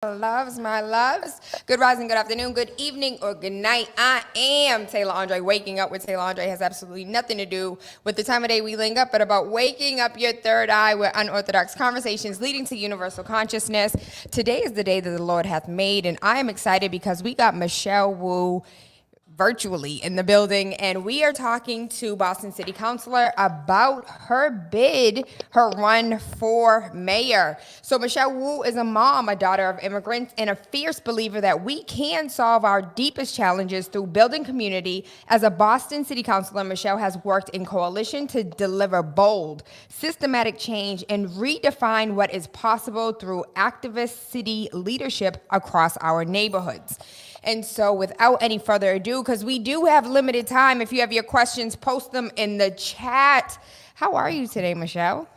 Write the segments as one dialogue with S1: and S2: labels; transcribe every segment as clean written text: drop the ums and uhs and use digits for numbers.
S1: Loves, my loves. Good rising, good afternoon, good evening, or good night. I am Tayla Andre. Waking up with Tayla Andre has absolutely nothing to do with the time of day we link up, but about waking up your third eye with unorthodox conversations leading to universal consciousness. Today is the day that the Lord hath made, and I am excited because we got Michelle Wu virtually in the building, and we are talking to Boston City Councilor about her bid, her run for mayor. So Michelle Wu is a mom, a daughter of immigrants, and a fierce believer that we can solve our deepest challenges through building community. As a Boston City Councilor, Michelle has worked in coalition to deliver bold, systematic change and redefine what is possible through activist city leadership across our neighborhoods. And so without any further ado, because we do have limited time, if you have your questions, post them in the chat. How are you today, Michelle?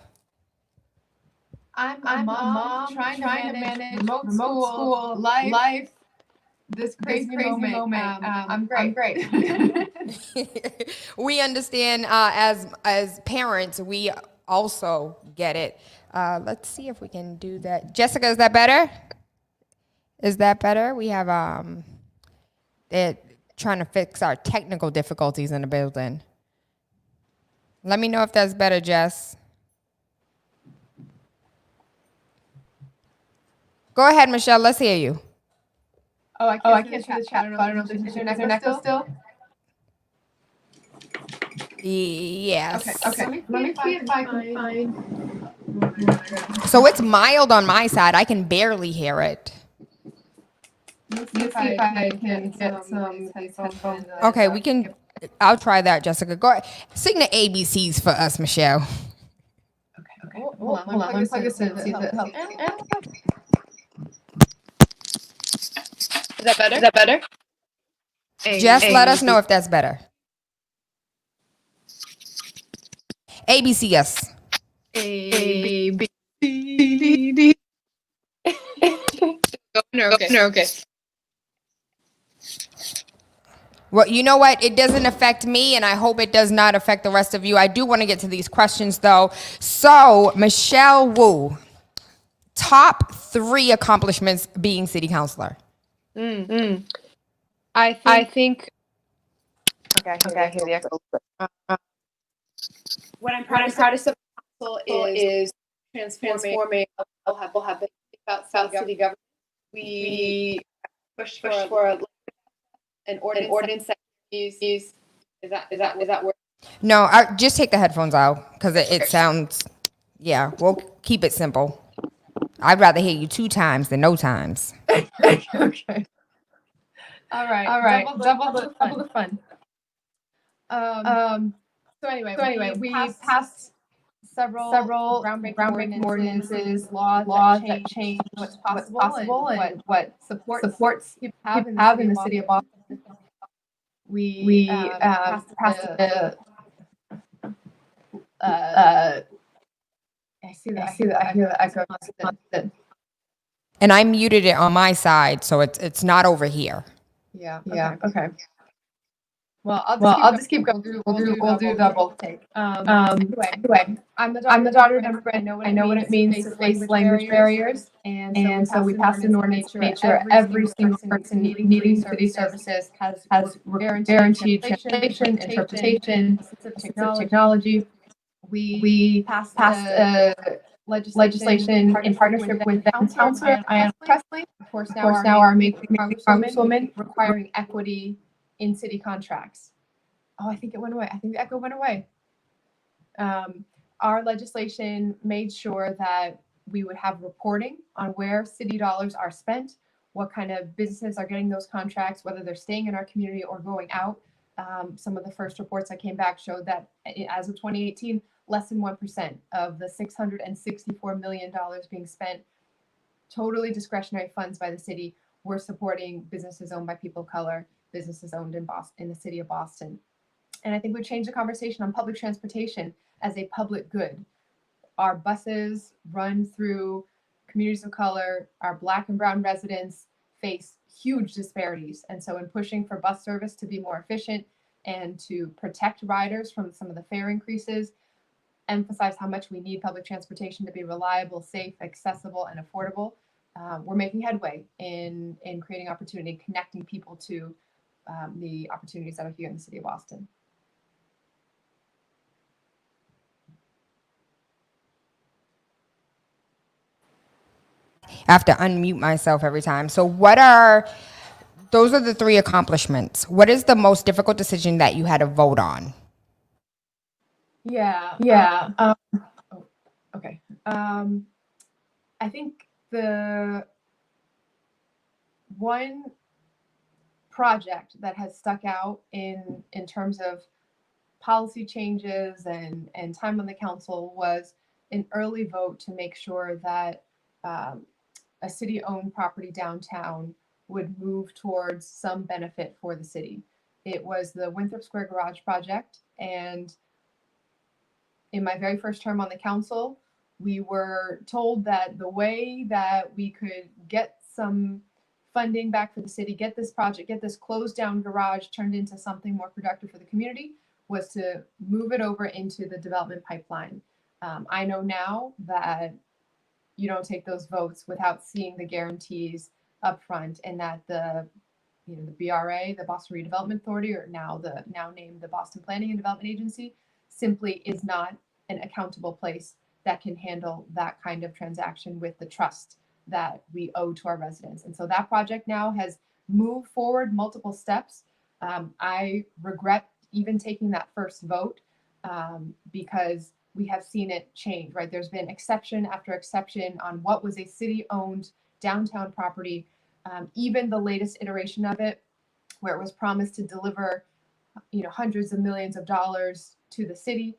S2: I'm a mom trying to manage remote school life, this crazy moment. I'm great.
S1: We understand as parents, we also get it. Let's see if we can do that. Jessica, is that better? Is that better? We have they're trying to fix our technical difficulties in the building. Let me know if that's better, Jess. Go ahead, Michelle. Let's hear you.
S2: I can't see the chat. I don't know if there's an echo still.
S1: Yes.
S2: Okay. Let me see if I can find.
S1: So it's mild on my side. I can barely hear it.
S2: Let's see if I can get some headphones.
S1: Okay, we can. I'll try that, Jessica. Go ahead. Sing the ABCs for us, Michelle.
S2: Okay. Hold on. Let me plug this in. See if it helps. Is that better?
S1: Just let us know if that's better. ABC, yes.
S2: A B C D. Okay.
S1: Well, you know what? It doesn't affect me, and I hope it does not affect the rest of you. I do want to get to these questions, though. So, Michelle Wu, top 3 accomplishments being city councilor.
S2: I think. Okay, I hear the echo. What I'm proud of council is transforming. We'll have about South City government. We push for an ordinance that is that word?
S1: No, just take the headphones out because it sounds. Yeah, we'll keep it simple. I'd rather hear you 2 times than no times.
S2: Okay. All right. Double the fun. So anyway, we passed several groundbreaking ordinances, laws that change what's possible and what supports people have in the city of Boston. We passed the. I hear the echo.
S1: And I muted it on my side, so it's not over here.
S2: Yeah. Okay. Well, I'll just keep going. We'll do double take. Anyway, I'm the daughter of immigrant. I know what it means to face language barriers, and so we passed an ordinance to make sure every single person needing city services has guaranteed translation, interpretation, assistive technology. We passed legislation in partnership with then Councilor Ayanna Pressley, of course now our making Congresswoman, requiring equity in city contracts. Oh, I think it went away. I think the echo went away. Our legislation made sure that we would have reporting on where city dollars are spent, what kind of businesses are getting those contracts, whether they're staying in our community or going out. Some of the first reports that came back showed that as of 2018, less than 1% of the $664 million being spent, totally discretionary funds by the city, were supporting businesses owned by people of color, businesses owned in Boston, in the city of Boston. And I think we changed the conversation on public transportation as a public good. Our buses run through communities of color. Our Black and brown residents face huge disparities. And so in pushing for bus service to be more efficient and to protect riders from some of the fare increases, emphasize how much we need public transportation to be reliable, safe, accessible, and affordable, we're making headway in creating opportunity, connecting people to the opportunities that are here in the city of Boston.
S1: I have to unmute myself every time. So those are the three accomplishments. What is the most difficult decision that you had to vote on?
S2: Yeah. Oh, okay. I think the one project that has stuck out in terms of policy changes and time on the council was an early vote to make sure that um, a city-owned property downtown would move towards some benefit for the city. It was the Winthrop Square Garage project, and in my very first term on the council, we were told that the way that we could get some funding back for the city, get this project, get this closed down garage turned into something more productive for the community, was to move it over into the development pipeline. I know now that you don't take those votes without seeing the guarantees up front, and that the BRA, the Boston Redevelopment Authority, or now named the Boston Planning and Development Agency, simply is not an accountable place that can handle that kind of transaction with the trust that we owe to our residents. And so that project now has moved forward multiple steps. I regret even taking that first vote because we have seen it change, right? There's been exception after exception on what was a city-owned downtown property. Even the latest iteration of it, where it was promised to deliver, hundreds of millions of dollars to the city,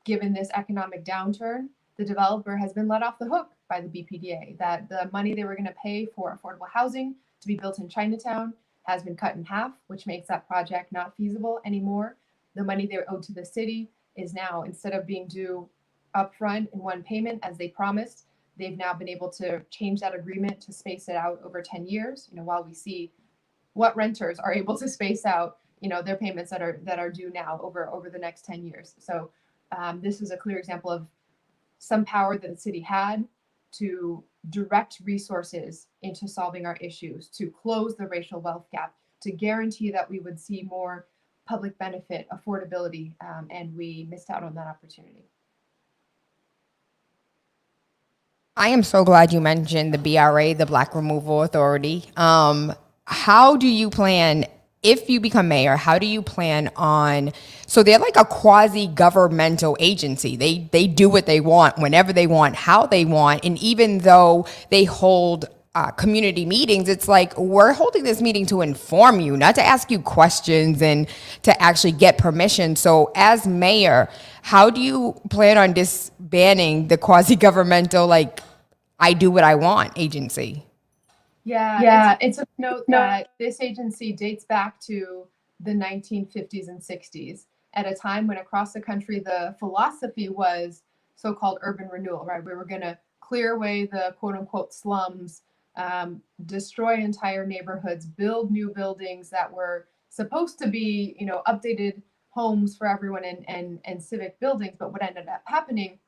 S2: given this economic downturn, the developer has been let off the hook by the BPDA. That the money they were going to pay for affordable housing to be built in Chinatown has been cut in half, which makes that project not feasible anymore. The money they owed to the city is now, instead of being due upfront in one payment as they promised, they've now been able to change that agreement to space it out over 10 years. While we see what renters are able to space out, their payments that are due now over the next 10 years. So this is a clear example of some power that the city had to direct resources into solving our issues, to close the racial wealth gap, to guarantee that we would see more public benefit, affordability, and we missed out on that opportunity.
S1: I am so glad you mentioned the BRA, the Black Removal Authority. How do you plan, if you become mayor, how do you plan on, so they're like a quasi-governmental agency. They do what they want, whenever they want, how they want. And even though they hold community meetings, it's like, we're holding this meeting to inform you, not to ask you questions and to actually get permission. So as mayor, how do you plan on disbanding the quasi-governmental, like, I do what I want agency?
S2: Yeah, it's a note that this agency dates back to the 1950s and 60s, at a time when across the country the philosophy was so-called urban renewal, right? We were going to clear away the quote-unquote slums, destroy entire neighborhoods, build new buildings that were supposed to be, updated homes for everyone and civic buildings. But what ended up happening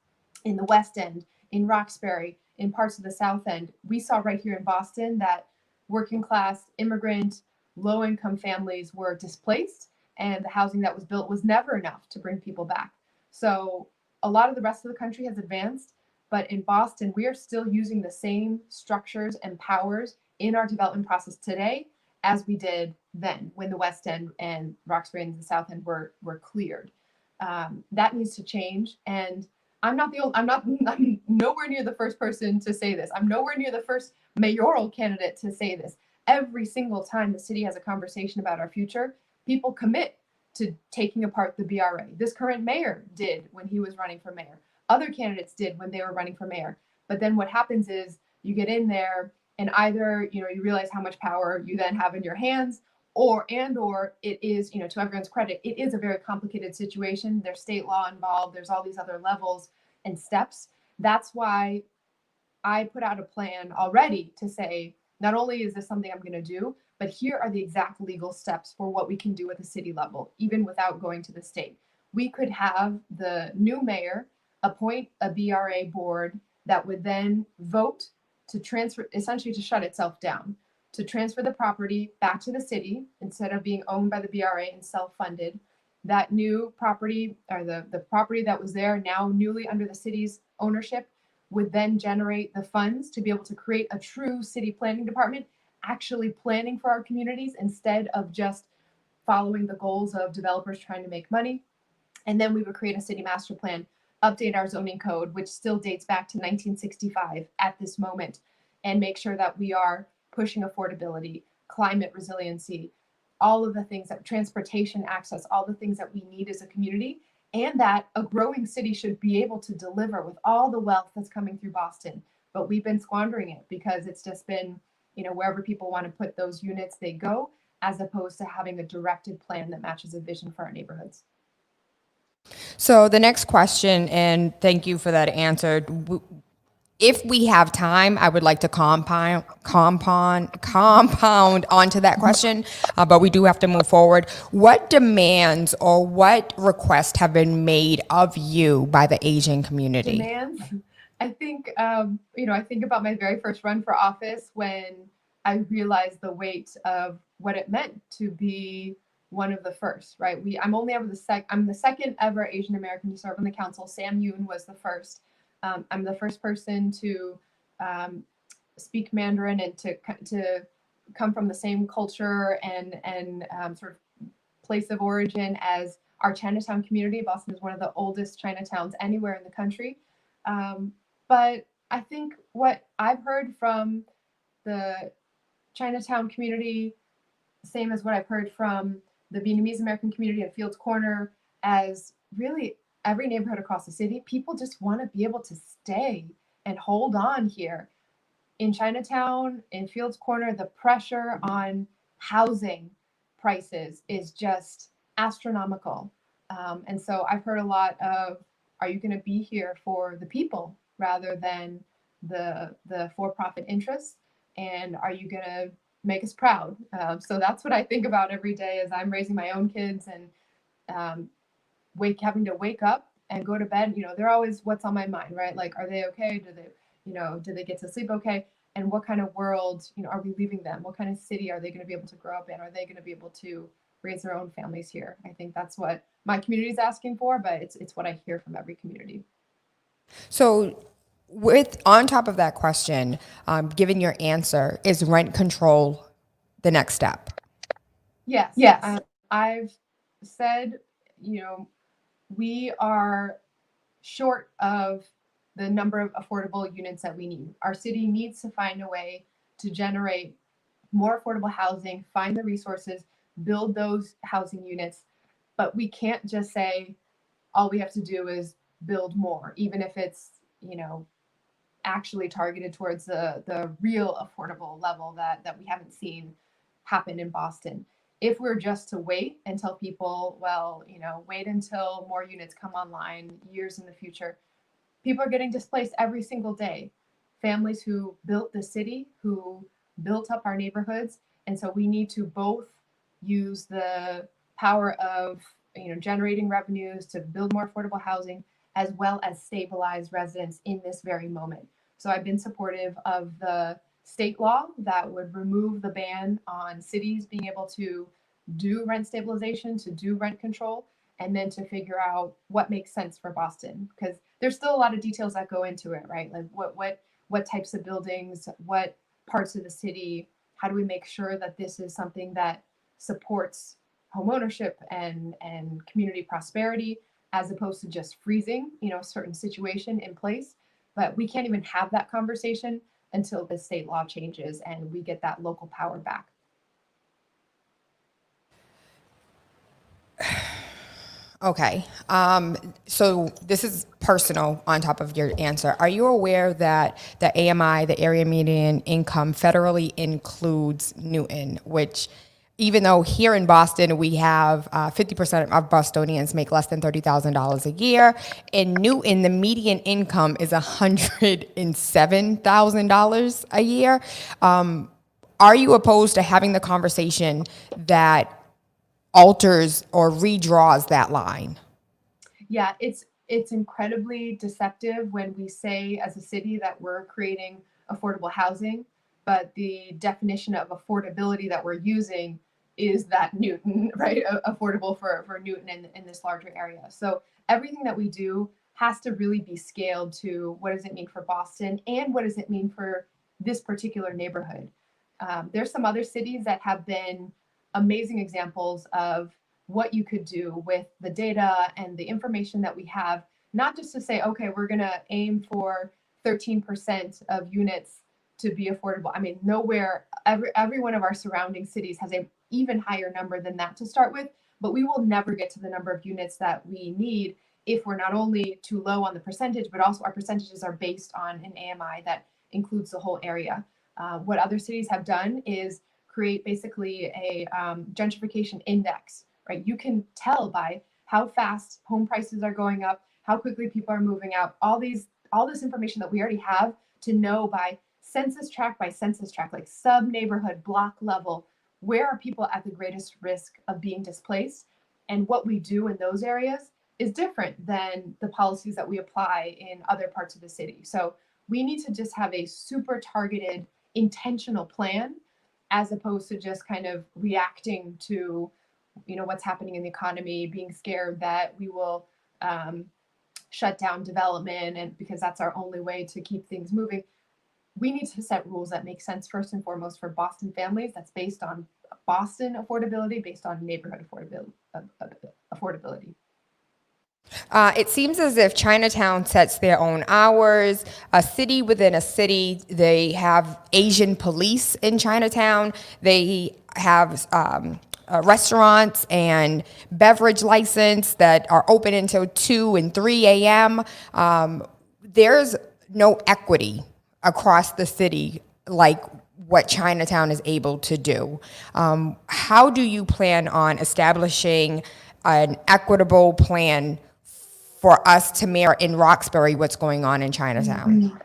S2: in the West End, in Roxbury, in parts of the South End, we saw right here in Boston that working class, immigrant, low income families were displaced, and the housing that was built was never enough to bring people back. So a lot of the rest of the country has advanced, but in Boston, we are still using the same structures and powers in our development process today as we did then, when the West End and Roxbury and the South End were cleared. That needs to change. And I'm nowhere near the first person to say this. I'm nowhere near the first mayoral candidate to say this. Every single time the city has a conversation about our future, people commit to taking apart the BRA. This current mayor did when he was running for mayor. Other candidates did when they were running for mayor. But then what happens is you get in there and either, you realize how much power you then have in your hands, or it is, to everyone's credit, it is a very complicated situation. There's state law involved. There's all these other levels and steps. That's why I put out a plan already to say, not only is this something I'm going to do, but here are the exact legal steps for what we can do at the city level, even without going to the state. We could have the new mayor appoint a BRA board that would then vote to transfer, essentially to shut itself down, to transfer the property back to the city instead of being owned by the BRA and self-funded. That new property, or the property that was there now newly under the city's ownership, would then generate the funds to be able to create a true city planning department, actually planning for our communities instead of just following the goals of developers trying to make money. And then we would create a city master plan, update our zoning code, which still dates back to 1965 at this moment, and make sure that we are pushing affordability, climate resiliency, all of the things that transportation access, all the things that we need as a community, and that a growing city should be able to deliver with all the wealth that's coming through Boston. But we've been squandering it because it's just been, wherever people want to put those units, they go, as opposed to having a directed plan that matches a vision for our neighborhoods.
S1: So the next question, and thank you for that answer. If we have time, I would like to compound onto that question, but we do have to move forward. What demands or what requests have been made of you by the Asian community?
S2: Demands? I think, I think about my very first run for office when I realized the weight of what it meant to be one of the first, right? I'm the second ever Asian American to serve on the council. Sam Yoon was the first. I'm the first person to speak Mandarin and to come from the same culture and sort of place of origin as our Chinatown community. Boston is one of the oldest Chinatowns anywhere in the country. But I think what I've heard from the Chinatown community, same as what I've heard from the Vietnamese American community in Fields Corner, as really every neighborhood across the city, people just want to be able to stay and hold on here. In Chinatown, in Fields Corner, the pressure on housing prices is just astronomical. And so I've heard a lot of, are you going to be here for the people rather than the for-profit interests? And are you going to make us proud? So that's what I think about every day as I'm raising my own kids and having to wake up and go to bed. They're always what's on my mind, right? Like, are they okay? Do they get to sleep okay? And what kind of world, are we leaving them? What kind of city are they going to be able to grow up in? Are they going to be able to raise their own families here? I think that's what my community is asking for, but it's what I hear from every community.
S1: So on top of that question, given your answer, is rent control the next step?
S2: Yes. I've said, we are short of the number of affordable units that we need. Our city needs to find a way to generate more affordable housing, find the resources, build those housing units. But we can't just say all we have to do is build more, even if it's, actually targeted towards the real affordable level that we haven't seen happen in Boston. If we're just to wait and tell people, wait until more units come online years in the future, people are getting displaced every single day. Families who built the city, who built up our neighborhoods. And so we need to both use the power of, generating revenues to build more affordable housing, as well as stabilize residents in this very moment. So I've been supportive of the state law that would remove the ban on cities being able to do rent stabilization, to do rent control, and then to figure out what makes sense for Boston, because there's still a lot of details that go into it, right? Like what types of buildings, what parts of the city, how do we make sure that this is something that supports homeownership and community prosperity, as opposed to just freezing, a certain situation in place. But we can't even have that conversation until the state law changes and we get that local power back.
S1: Okay. So this is personal on top of your answer. Are you aware that the AMI, the area median income, federally includes Newton, which even though here in Boston we have 50% of Bostonians make less than $30,000 a year, in Newton the median income is $107,000 a year. Are you opposed to having the conversation that alters or redraws that line?
S2: Yeah, it's incredibly deceptive when we say as a city that we're creating affordable housing, but the definition of affordability that we're using is that Newton, right? Affordable for Newton in this larger area. So everything that we do has to really be scaled to what does it mean for Boston and what does it mean for this particular neighborhood. There's some other cities that have been amazing examples of what you could do with the data and the information that we have, not just to say, okay, we're going to aim for 13% of units to be affordable. I mean, nowhere, every one of our surrounding cities has an even higher number than that to start with, but we will never get to the number of units that we need if we're not only too low on the percentage, but also our percentages are based on an AMI that includes the whole area. What other cities have done is create basically a gentrification index, right? You can tell by how fast home prices are going up, how quickly people are moving out, all this information that we already have to know by census tract, like sub neighborhood block level, where are people at the greatest risk of being displaced? And what we do in those areas is different than the policies that we apply in other parts of the city. So we need to just have a super targeted, intentional plan as opposed to just kind of reacting to, what's happening in the economy, being scared that we will shut down development, and because that's our only way to keep things moving. We need to set rules that make sense first and foremost for Boston families. That's based on Boston affordability, based on neighborhood affordability.
S1: It seems as if Chinatown sets their own hours. A city within a city, they have Asian police in Chinatown. They have restaurants and beverage license that are open until 2 and 3 a.m. There's no equity across the city like what Chinatown is able to do. How do you plan on establishing an equitable plan for us to mirror in Roxbury what's going on in Chinatown?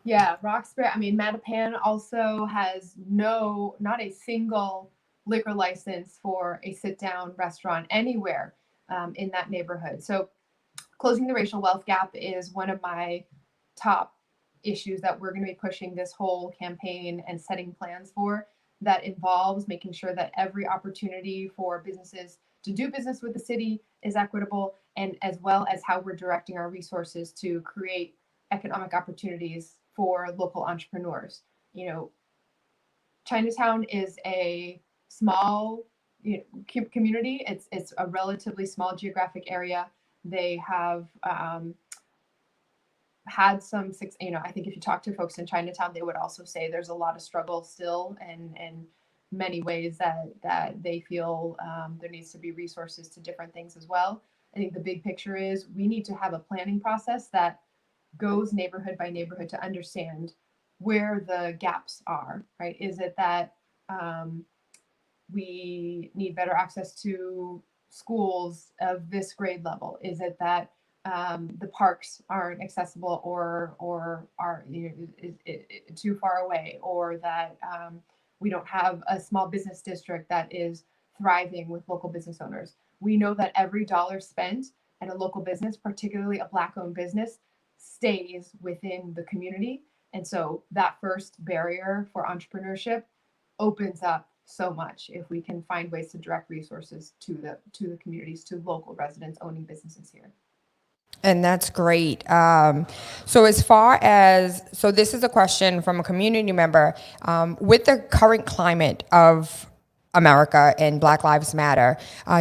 S2: Yeah, Roxbury, Mattapan also has not a single liquor license for a sit-down restaurant anywhere in that neighborhood. So closing the racial wealth gap is one of my top issues that we're going to be pushing this whole campaign and setting plans for, that involves making sure that every opportunity for businesses to do business with the city is equitable, and as well as how we're directing our resources to create economic opportunities for local entrepreneurs. Chinatown is a small community. It's a relatively small geographic area. They have had some, I think if you talk to folks in Chinatown, they would also say there's a lot of struggle still, and many ways that they feel there needs to be resources to different things as well. I think the big picture is we need to have a planning process that goes neighborhood by neighborhood to understand where the gaps are, right? Is it that we need better access to schools of this grade level? Is it that the parks aren't accessible or are too far away, or that we don't have a small business district that is thriving with local business owners? We know that every dollar spent at a local business, particularly a Black-owned business, stays within the community. And so that first barrier for entrepreneurship opens up so much if we can find ways to direct resources to the communities, to local residents owning businesses here.
S1: And that's great. So this is a question from a community member. With the current climate of America and Black Lives Matter,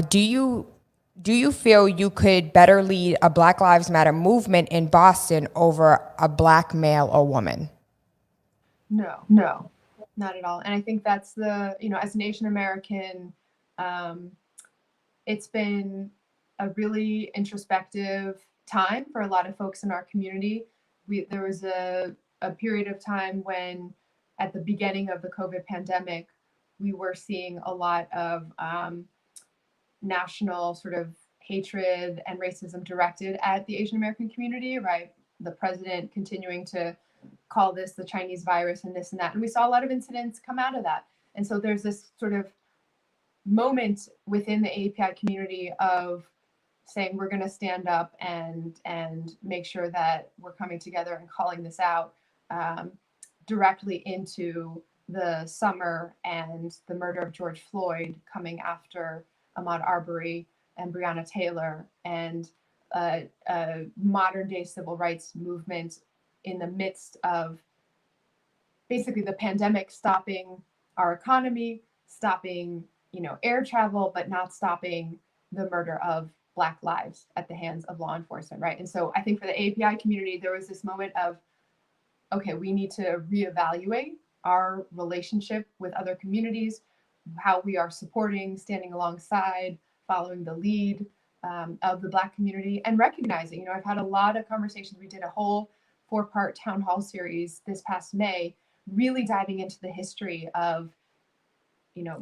S1: do you feel you could better lead a Black Lives Matter movement in Boston over a Black male or woman?
S2: No, not at all. And I think that's as an Asian American, it's been a really introspective time for a lot of folks in our community. There was a period of time when, at the beginning of the COVID pandemic, we were seeing a lot of national sort of hatred and racism directed at the Asian American community, right? The president continuing to call this the Chinese virus and this and that. And we saw a lot of incidents come out of that. And so there's this sort of moment within the API community of saying we're going to stand up and make sure that we're coming together and calling this out directly into the summer and the murder of George Floyd coming after Ahmaud Arbery and Breonna Taylor, and a modern day civil rights movement in the midst of basically the pandemic stopping our economy, stopping, air travel, but not stopping the murder of Black lives at the hands of law enforcement, right? And so I think for the API community, there was this moment of, okay, we need to reevaluate our relationship with other communities, how we are supporting, standing alongside, following the lead of the Black community, and recognizing, I've had a lot of conversations. We did a whole 4-part town hall series this past May, really diving into the history of,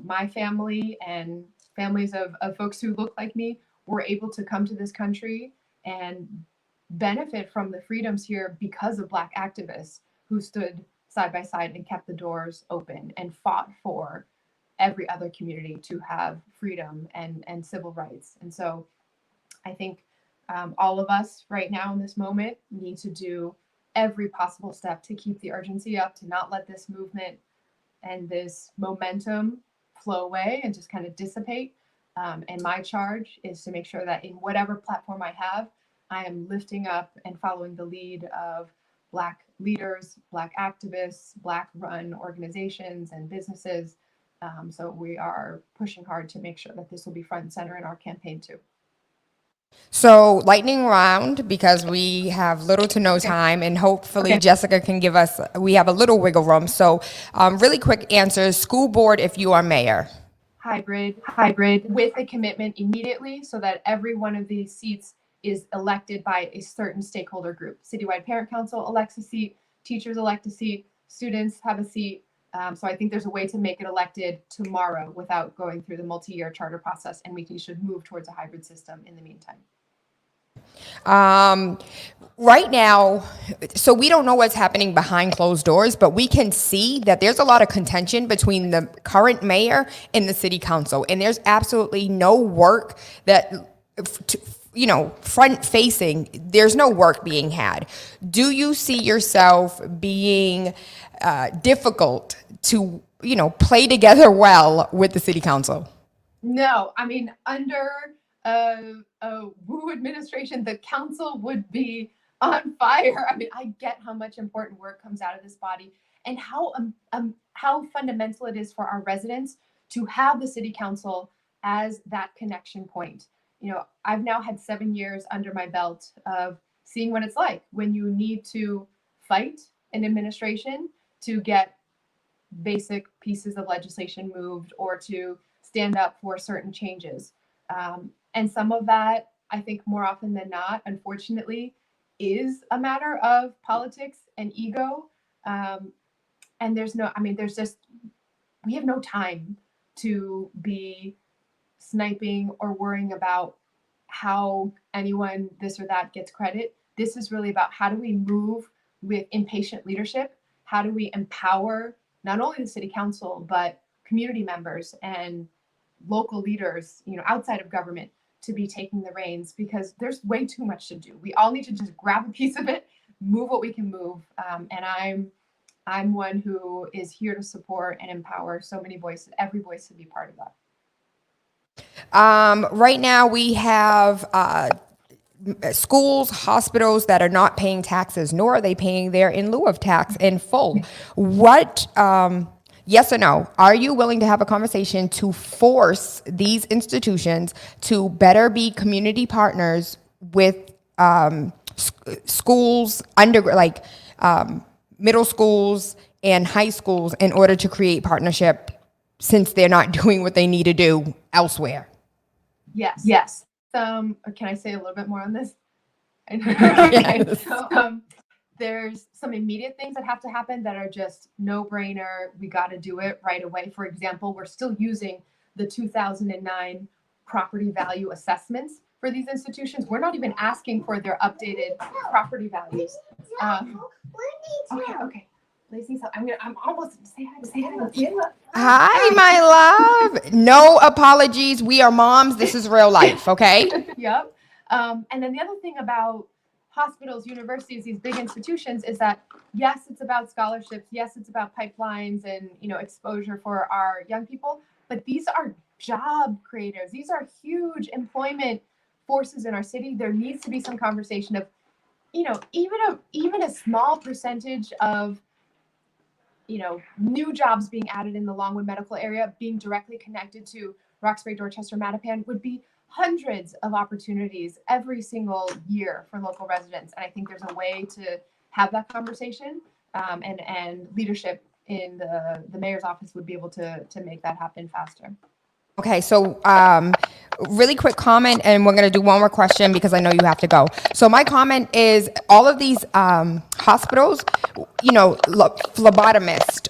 S2: my family and families of folks who look like me were able to come to this country and benefit from the freedoms here because of Black activists who stood side by side and kept the doors open and fought for every other community to have freedom and civil rights. And so I think all of us right now in this moment need to do every possible step to keep the urgency up, to not let this movement and this momentum flow away and just kind of dissipate. And my charge is to make sure that in whatever platform I have, I am lifting up and following the lead of Black leaders, Black activists, Black run organizations and businesses. So we are pushing hard to make sure that this will be front and center in our campaign too.
S1: So lightning round, because we have little to no time, and hopefully Jessica can give us, we have a little wiggle room. So really quick answers. School board if you are mayor.
S2: Hybrid with a commitment immediately so that every one of these seats is elected by a certain stakeholder group. Citywide Parent Council elects a seat, teachers elect a seat, students have a seat. So I think there's a way to make it elected tomorrow without going through the multi-year charter process, and we should move towards a hybrid system in the meantime.
S1: Right now, so we don't know what's happening behind closed doors, but we can see that there's a lot of contention between the current mayor and the city council, and there's absolutely no work that, front facing, there's no work being had. Do you see yourself being difficult to, play together well with the city council?
S2: No, I mean, under a Wu administration, the council would be on fire. I mean, I get how much important work comes out of this body and how fundamental it is for our residents to have the city council as that connection point. I've now had 7 years under my belt of seeing what it's like when you need to fight an administration to get basic pieces of legislation moved or to stand up for certain changes. And some of that, I think more often than not, unfortunately, is a matter of politics and ego. And we have no time to be sniping or worrying about how anyone, this or that, gets credit. This is really about how do we move with impatient leadership? How do we empower not only the city council, but community members and local leaders, outside of government, to be taking the reins, because there's way too much to do. We all need to just grab a piece of it, move what we can move. And I'm one who is here to support and empower so many voices, every voice to be part of that.
S1: Right now we have schools, hospitals that are not paying taxes, nor are they paying their in lieu of tax in full. What, yes or no, are you willing to have a conversation to force these institutions to better be community partners with schools, middle schools and high schools in order to create partnership, since they're not doing what they need to do elsewhere?
S2: Yes. Can I say a little bit more on this?
S1: Yes.
S2: So, there's some immediate things that have to happen that are just no brainer. We got to do it right away. For example, we're still using the 2009 property value assessments for these institutions. We're not even asking for their updated property values. Okay. Lacey, I'm almost say hi to Tayla.
S1: Hi, my love. No apologies. We are moms. This is real life, okay?
S2: Yep. And then the other thing about hospitals, universities, these big institutions is that, yes, it's about scholarships. Yes, it's about pipelines and, exposure for our young people, but these are job creators. These are huge employment forces in our city. There needs to be some conversation of, even a small percentage of, new jobs being added in the Longwood medical area being directly connected to Roxbury, Dorchester, Mattapan would be hundreds of opportunities every single year for local residents. And I think there's a way to have that conversation, and leadership in the mayor's office would be able to make that happen faster.
S1: Okay, so really quick comment, and we're gonna do one more question because I know you have to go. So my comment is, all of these hospitals, phlebotomists,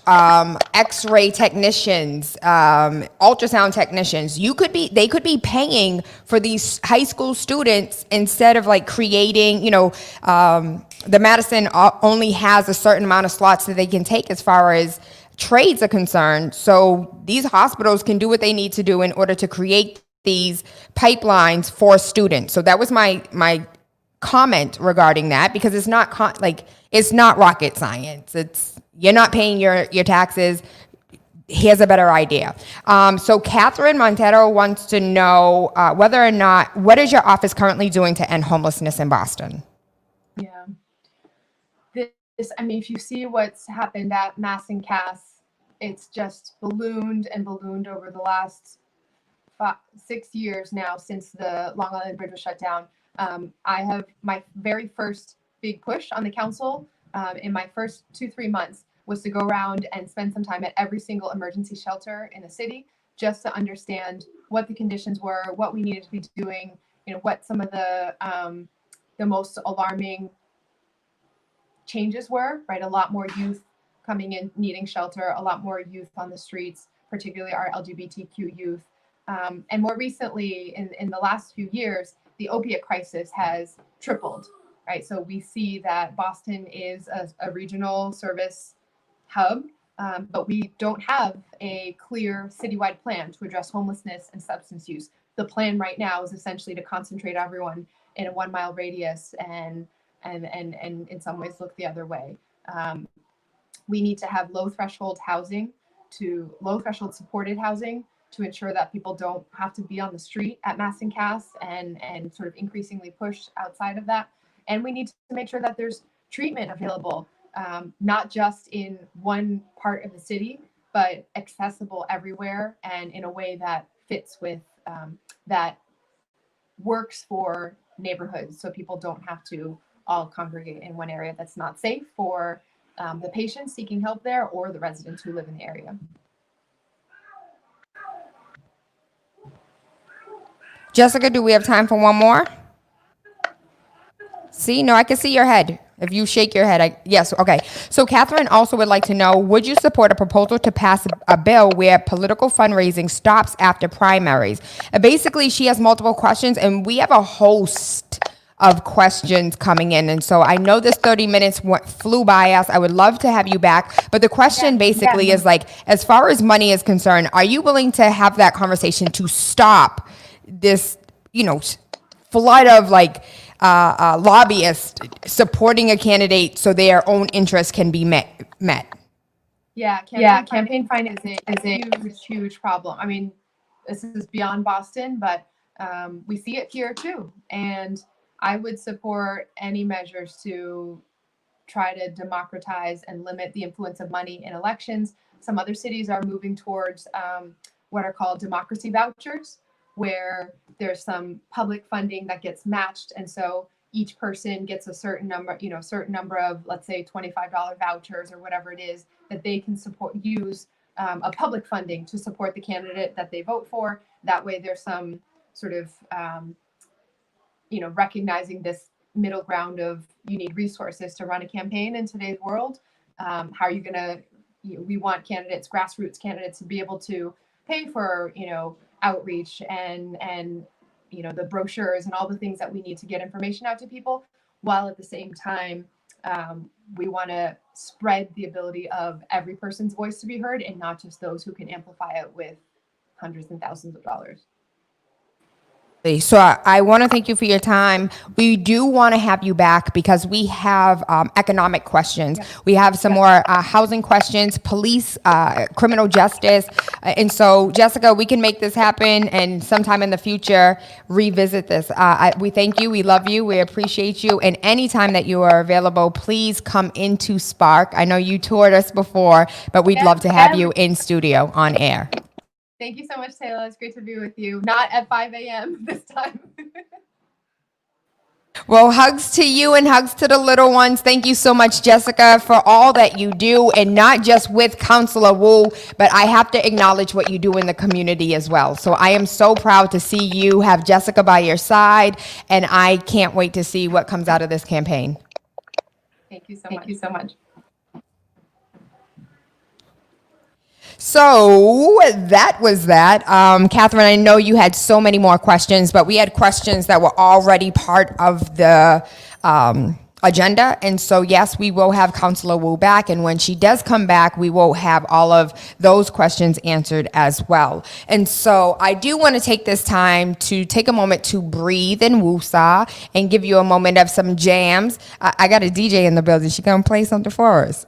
S1: X-ray technicians, ultrasound technicians, they could be paying for these high school students instead of like creating, the Madison only has a certain amount of slots that they can take as far as trades are concerned. So these hospitals can do what they need to do in order to create these pipelines for students. So that was my comment regarding that, because it's not it's not rocket science. You're not paying your taxes. Here's a better idea. So Catherine Montero wants to know what is your office currently doing to end homelessness in Boston?
S2: Yeah. If you see what's happened at Mass and Cass, it's just ballooned and ballooned over the last 6 years now since the Long Island Bridge was shut down. I have my very first big push on the council in my first 2-3 months was to go around and spend some time at every single emergency shelter in the city, just to understand what the conditions were, what we needed to be doing, what some of the most alarming changes were, right? A lot more youth coming in needing shelter, a lot more youth on the streets, particularly our LGBTQ youth. And more recently, in the last few years, the opiate crisis has tripled, right? So we see that Boston is a regional service hub, but we don't have a clear citywide plan to address homelessness and substance use. The plan right now is essentially to concentrate everyone in a 1-mile radius and in some ways look the other way. We need to have low threshold supported housing to ensure that people don't have to be on the street at Mass and Cass and sort of increasingly push outside of that. And we need to make sure that there's treatment available, not just in one part of the city, but accessible everywhere and in a way that fits with, that works for neighborhoods, so people don't have to all congregate in one area that's not safe for the patients seeking help there or the residents who live in the area.
S1: Jessica, do we have time for one more? See, no, I can see your head. If you shake your head, yes, okay. So Catherine also would like to know, would you support a proposal to pass a bill where political fundraising stops after primaries? And basically, she has multiple questions, and we have a host of questions coming in. And so I know this 30 minutes flew by us. I would love to have you back. But the question basically is like, as far as money is concerned, are you willing to have that conversation to stop this, flood of lobbyists supporting a candidate so their own interests can be met?
S2: Yeah, campaign finance is a huge problem. I mean, this is beyond Boston, but we see it here too. And I would support any measures to try to democratize and limit the influence of money in elections. Some other cities are moving towards what are called democracy vouchers, where there's some public funding that gets matched. And so each person gets a certain number of, let's say, $25 vouchers or whatever it is that they can use a public funding to support the candidate that they vote for. That way there's some sort of, recognizing this middle ground of you need resources to run a campaign in today's world. How are you going to, we want grassroots candidates to be able to pay for, outreach and the brochures and all the things that we need to get information out to people, while at the same time we want to spread the ability of every person's voice to be heard and not just those who can amplify it with hundreds and thousands of dollars.
S1: So I want to thank you for your time. We do want to have you back because we have economic questions. We have some more housing questions, police, criminal justice. And so, Jessica, we can make this happen and sometime in the future revisit this. We thank you. We love you. We appreciate you. And anytime that you are available, please come into Spark. I know you toured us before, but we'd love to have you in studio on air.
S2: Thank you so much, Tayla. It's great to be with you. Not at 5 a.m. this time.
S1: Well, hugs to you and hugs to the little ones. Thank you so much, Jessica, for all that you do, and not just with Councilor Wu, but I have to acknowledge what you do in the community as well. So I am so proud to see you have Jessica by your side, and I can't wait to see what comes out of this campaign.
S2: Thank you so much. Thank you so much.
S1: So that was that. Catherine, I know you had so many more questions, but we had questions that were already part of the agenda. And so, yes, we will have Councilor Wu back. And when she does come back, we will have all of those questions answered as well. And so I do want to take this time to take a moment to breathe in Woosah and give you a moment of some jams. I got a DJ in the building. She going to play something for us.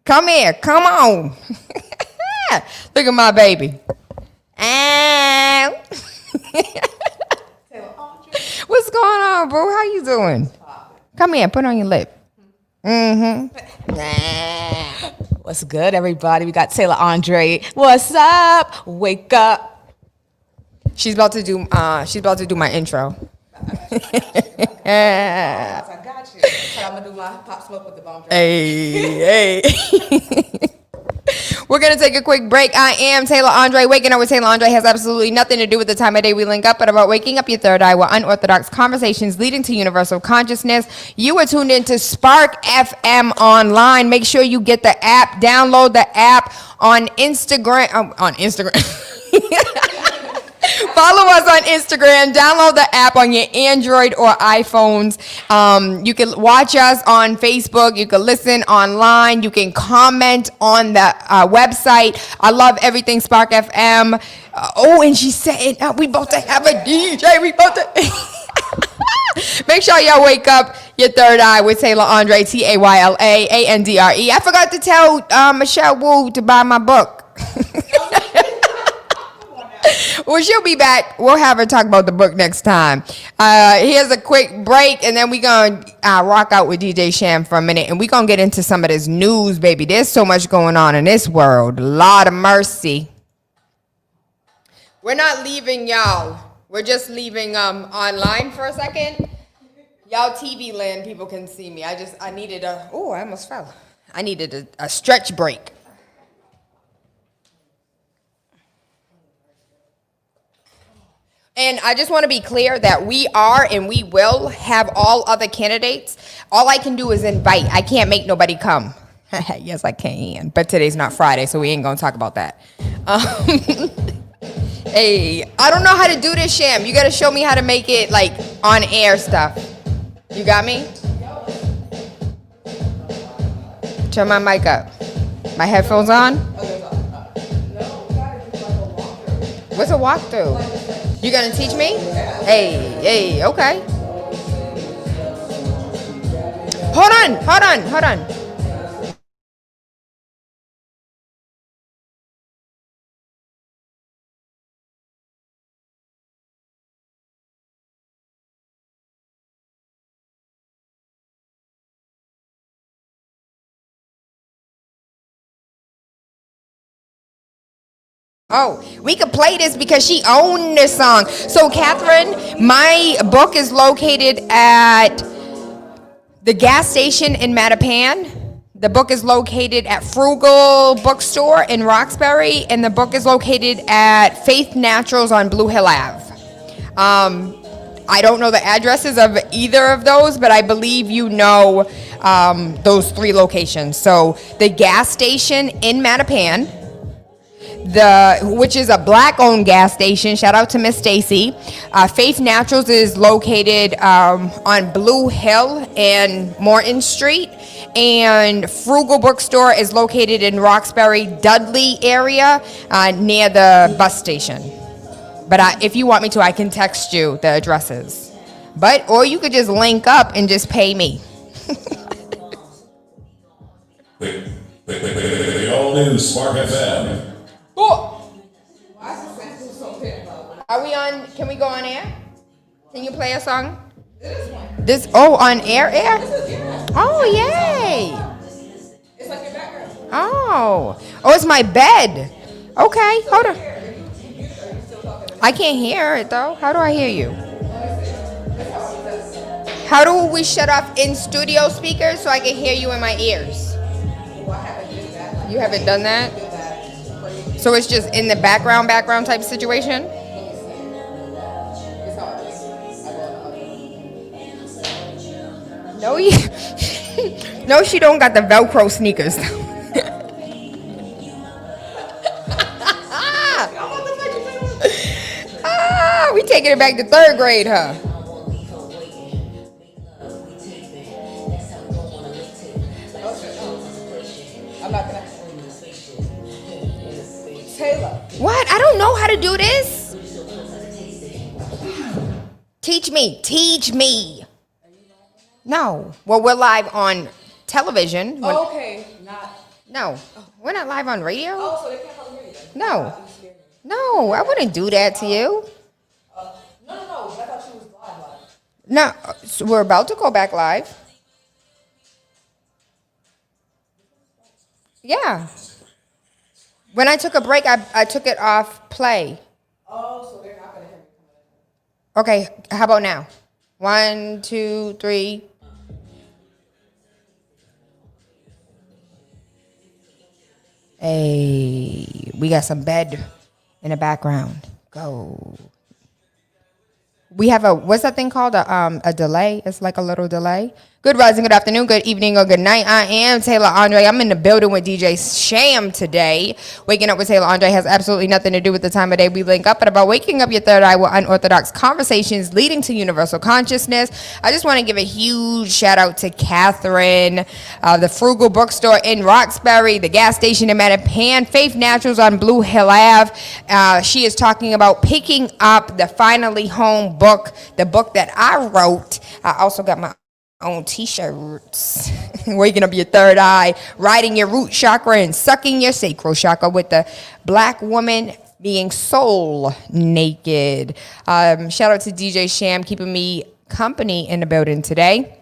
S1: Come here, come on. Look at my baby. What's going on, boo? How you doing? Come here, put it on your lip.
S3: What's good, everybody? We got Tayla Andre. What's up? Wake up.
S1: She's about to do my intro.
S3: I got you. So I'm gonna do my pop smoke with the bomb.
S1: Hey. We're going to take a quick break. I am Tayla Andre. Waking Up with Tayla Andre has absolutely nothing to do with the time of day we link up, but about waking up your third eye with unorthodox conversations leading to universal consciousness. You are tuned into Spark FM Online. Make sure you get the app. Download the app on Instagram. Follow us on Instagram. Download the app on your Android or iPhones. You can watch us on Facebook. You can listen online. You can comment on the website. I love everything Spark FM. And she said, we about to have a DJ. We about to... Make sure y'all wake up your third eye with Tayla Andre, Tayla Andre. I forgot to tell Michelle Wu to buy my book. Well, she'll be back. We'll have her talk about the book next time. Here's a quick break, and then we're going to rock out with DJ Sham for a minute, and we're going to get into some of this news, baby. There's so much going on in this world. Lord of mercy. We're not leaving y'all. We're just leaving online for a second. Y'all TV land people can see me. I needed I almost fell. I needed a stretch break. And I just want to be clear that we are and we will have all other candidates. All I can do is invite. I can't make nobody come. Yes, I can. But today's not Friday, so we ain't going to talk about that. Hey, I don't know how to do this, Sham. You got to show me how to make it like on air stuff. You got me? Turn my mic up. My headphones on? What's a walkthrough? You gonna teach me? Hey, okay. Hold on. Oh, we could play this because she owned this song. So, Catherine, my book is located at the gas station in Mattapan. The book is located at Frugal Bookstore in Roxbury, and the book is located at Faith Naturals on Blue Hill Ave. I don't know the addresses of either of those, but I believe you know those three locations. So, the gas station in Mattapan, which is a black-owned gas station. Shout out to Miss Stacy. Faith Naturals is located on Blue Hill and Morton Street, and Frugal Bookstore is located in Roxbury, Dudley area, near the bus station. But if you want me to, I can text you the addresses. Or you could just link up and just pay me.
S4: The all new Spark FM.
S1: Are we on? Can we go on air? Can you play a song? On air? Oh, yay.
S3: It's like your background.
S1: Oh, it's my bed. Okay, hold on. I can't hear it though. How do I hear you? How do we shut off in studio speakers so I can hear you in my ears? You haven't done that? So it's just in the background type situation? No, no, she don't got the Velcro sneakers. We taking it back to 3rd grade, huh?
S3: I'm not gonna. Tayla.
S1: What? I don't know how to do this. Teach me. No. Well, we're live on television.
S3: Oh, okay.
S1: No, we're not live on radio.
S3: Oh, so they can't probably hear you then.
S1: No, I wouldn't do that to you.
S3: No. I thought she was live.
S1: No, so we're about to go back live. Yeah. When I took a break, I took it off play.
S3: Oh, so they're not gonna hear me.
S1: Okay, how about now? 1, 2, 3. Hey, we got some bed in the background. Go. We have what's that thing called? A delay. It's like a little delay. Good rising, good afternoon, good evening, or good night. I am Tayla Andre. I'm in the building with DJ Sham today. Waking up with Tayla Andre has absolutely nothing to do with the time of day we link up, but about waking up your third eye with unorthodox conversations leading to universal consciousness. I just want to give a huge shout out to Catherine, the Frugal Bookstore in Roxbury, the gas station in Mattapan, Faith Naturals on Blue Hill Ave. She is talking about picking up the Finally Home book, the book that I wrote. I also got my own t-shirts. Waking up your third eye, riding your root chakra and sucking your sacral chakra with the black woman being soul naked. Shout out to DJ Sham keeping me company in the building today.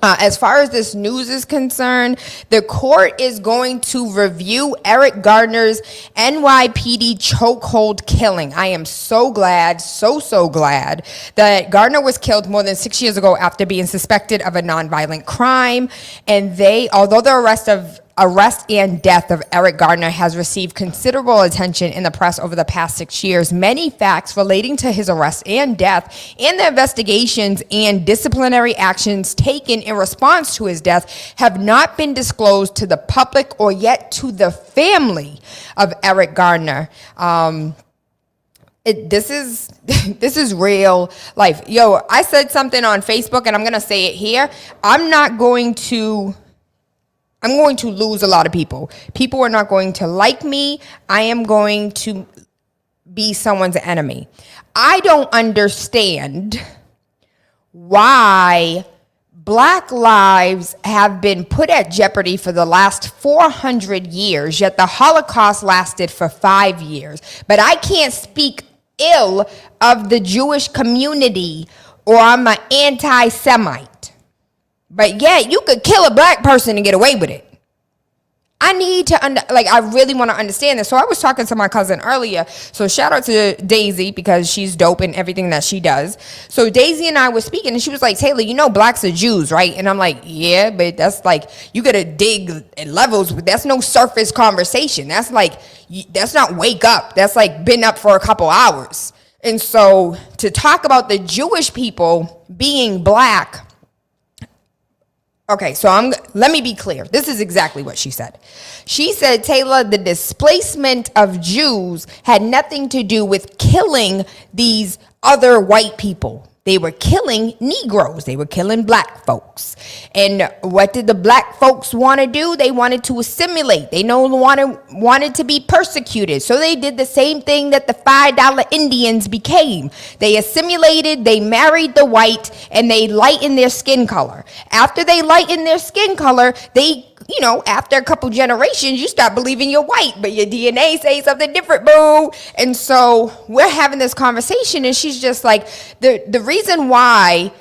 S1: As far as this news is concerned, the court is going to review Eric Gardner's NYPD chokehold killing. I am so glad, so glad that Gardner was killed more than 6 years ago after being suspected of a nonviolent crime. And although the arrest and death of Eric Gardner has received considerable attention in the press over the past 6 years, many facts relating to his arrest and death and the investigations and disciplinary actions taken in response to his death have not been disclosed to the public or yet to the family of Eric Gardner. This is real life. Yo, I said something on Facebook and I'm going to say it here. I'm going to lose a lot of people. People are not going to like me. I am going to be someone's enemy. I don't understand why Black lives have been put at jeopardy for the last 400 years, yet the Holocaust lasted for 5 years. But I can't speak ill of the Jewish community, or I'm an anti-Semite. But yet you could kill a black person and get away with it. I need to I really want to understand this. So I was talking to my cousin earlier. So shout out to Daisy because she's dope in everything that she does. So Daisy and I were speaking and she was like, Tayla, you know blacks are Jews, right? And I'm like, yeah, but that's like, you got to dig at levels. That's no surface conversation. That's not wake up. That's like been up for a couple hours. And so to talk about the Jewish people being black. Okay, so let me be clear. This is exactly what she said. She said, Tayla, the displacement of Jews had nothing to do with killing these other white people. They were killing Negroes. They were killing black folks. And what did the black folks want to do? They wanted to assimilate. They wanted to be persecuted. So they did the same thing that the $5 Indians became. They assimilated, they married the white, and they lightened their skin color. After they lightened their skin color, after a couple generations, you start believing you're white, but your DNA says something different, boo. And so we're having this conversation, and she's just like, the reason why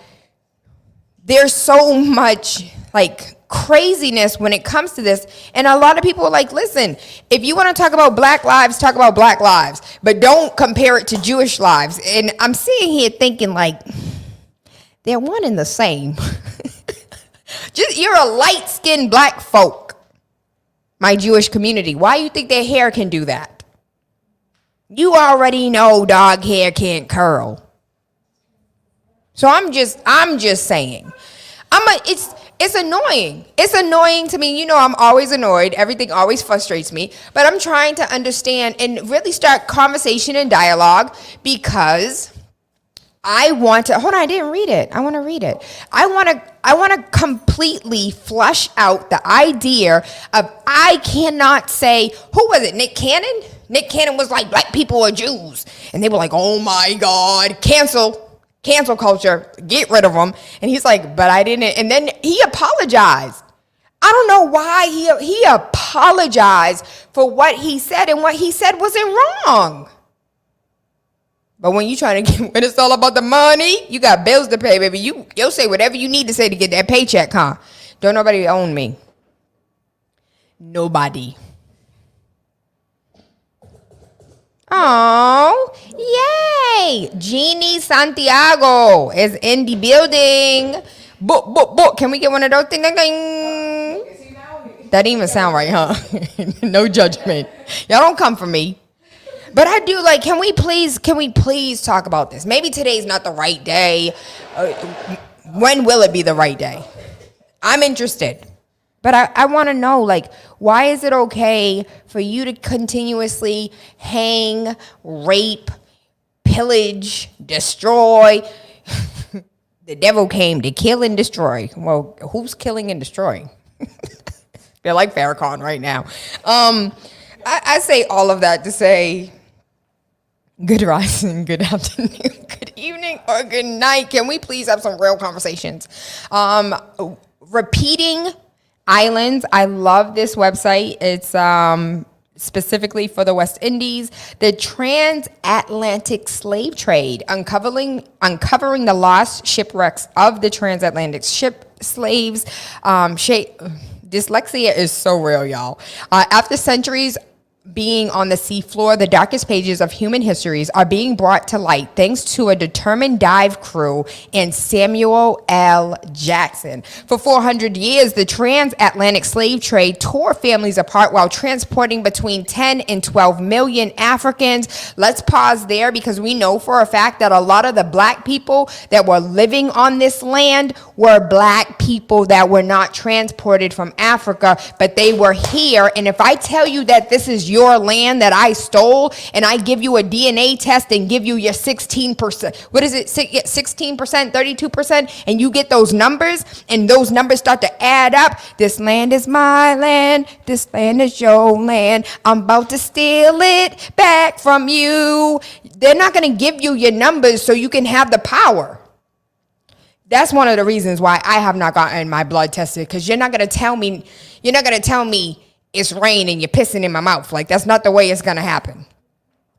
S1: there's so much craziness when it comes to this, and a lot of people are like, listen, if you want to talk about black lives, talk about black lives, but don't compare it to Jewish lives. And I'm sitting here thinking they're one and the same. You're a light-skinned black folk, my Jewish community. Why you think their hair can do that? You already know dog hair can't curl. So I'm just saying. It's annoying. It's annoying to me. I'm always annoyed. Everything always frustrates me. But I'm trying to understand and really start conversation and dialogue because I want to, hold on, I didn't read it. I want to read it. I want to completely flush out the idea of, I cannot say, who was it, Nick Cannon? Nick Cannon was like, black people are Jews. And they were like, oh my God, cancel culture, get rid of them. And he's like, but I didn't. And then he apologized. I don't know why he apologized for what he said, and what he said wasn't wrong. But when when it's all about the money, you got bills to pay, baby. You'll say whatever you need to say to get that paycheck, huh? Don't nobody own me. Nobody. Oh, yay! Jeannie Santiago is in the building. Book. Can we get one of those? Ding, ding, ding. That didn't even sound right, huh? No judgment. Y'all don't come for me. But I do can we please talk about this? Maybe today's not the right day. When will it be the right day? I'm interested. But I want to know, why is it okay for you to continuously hang, rape, pillage, destroy? The devil came to kill and destroy. Well, who's killing and destroying? They're like Farrakhan right now. I say all of that to say, good rising, good afternoon, good evening, or good night. Can we please have some real conversations? Repeating islands. I love this website. It's specifically for the West Indies. The transatlantic slave trade, uncovering the lost shipwrecks of the transatlantic ship slaves. Dyslexia is so real, y'all. After centuries being on the seafloor, the darkest pages of human histories are being brought to light thanks to a determined dive crew and Samuel L. Jackson. For 400 years, the transatlantic slave trade tore families apart while transporting between 10 and 12 million Africans. Let's pause there because we know for a fact that a lot of the black people that were living on this land were black people that were not transported from Africa, but they were here. And if I tell you that this is your land that I stole, and I give you a DNA test and give you your 16%, what is it, 16%, 32%, and you get those numbers, and those numbers start to add up. This land is my land, this land is your land, I'm about to steal it back from you. They're not going to give you your numbers so you can have the power. That's one of the reasons why I have not gotten my blood tested, because you're not going to tell me it's rain and you're pissing in my mouth. That's not the way it's going to happen.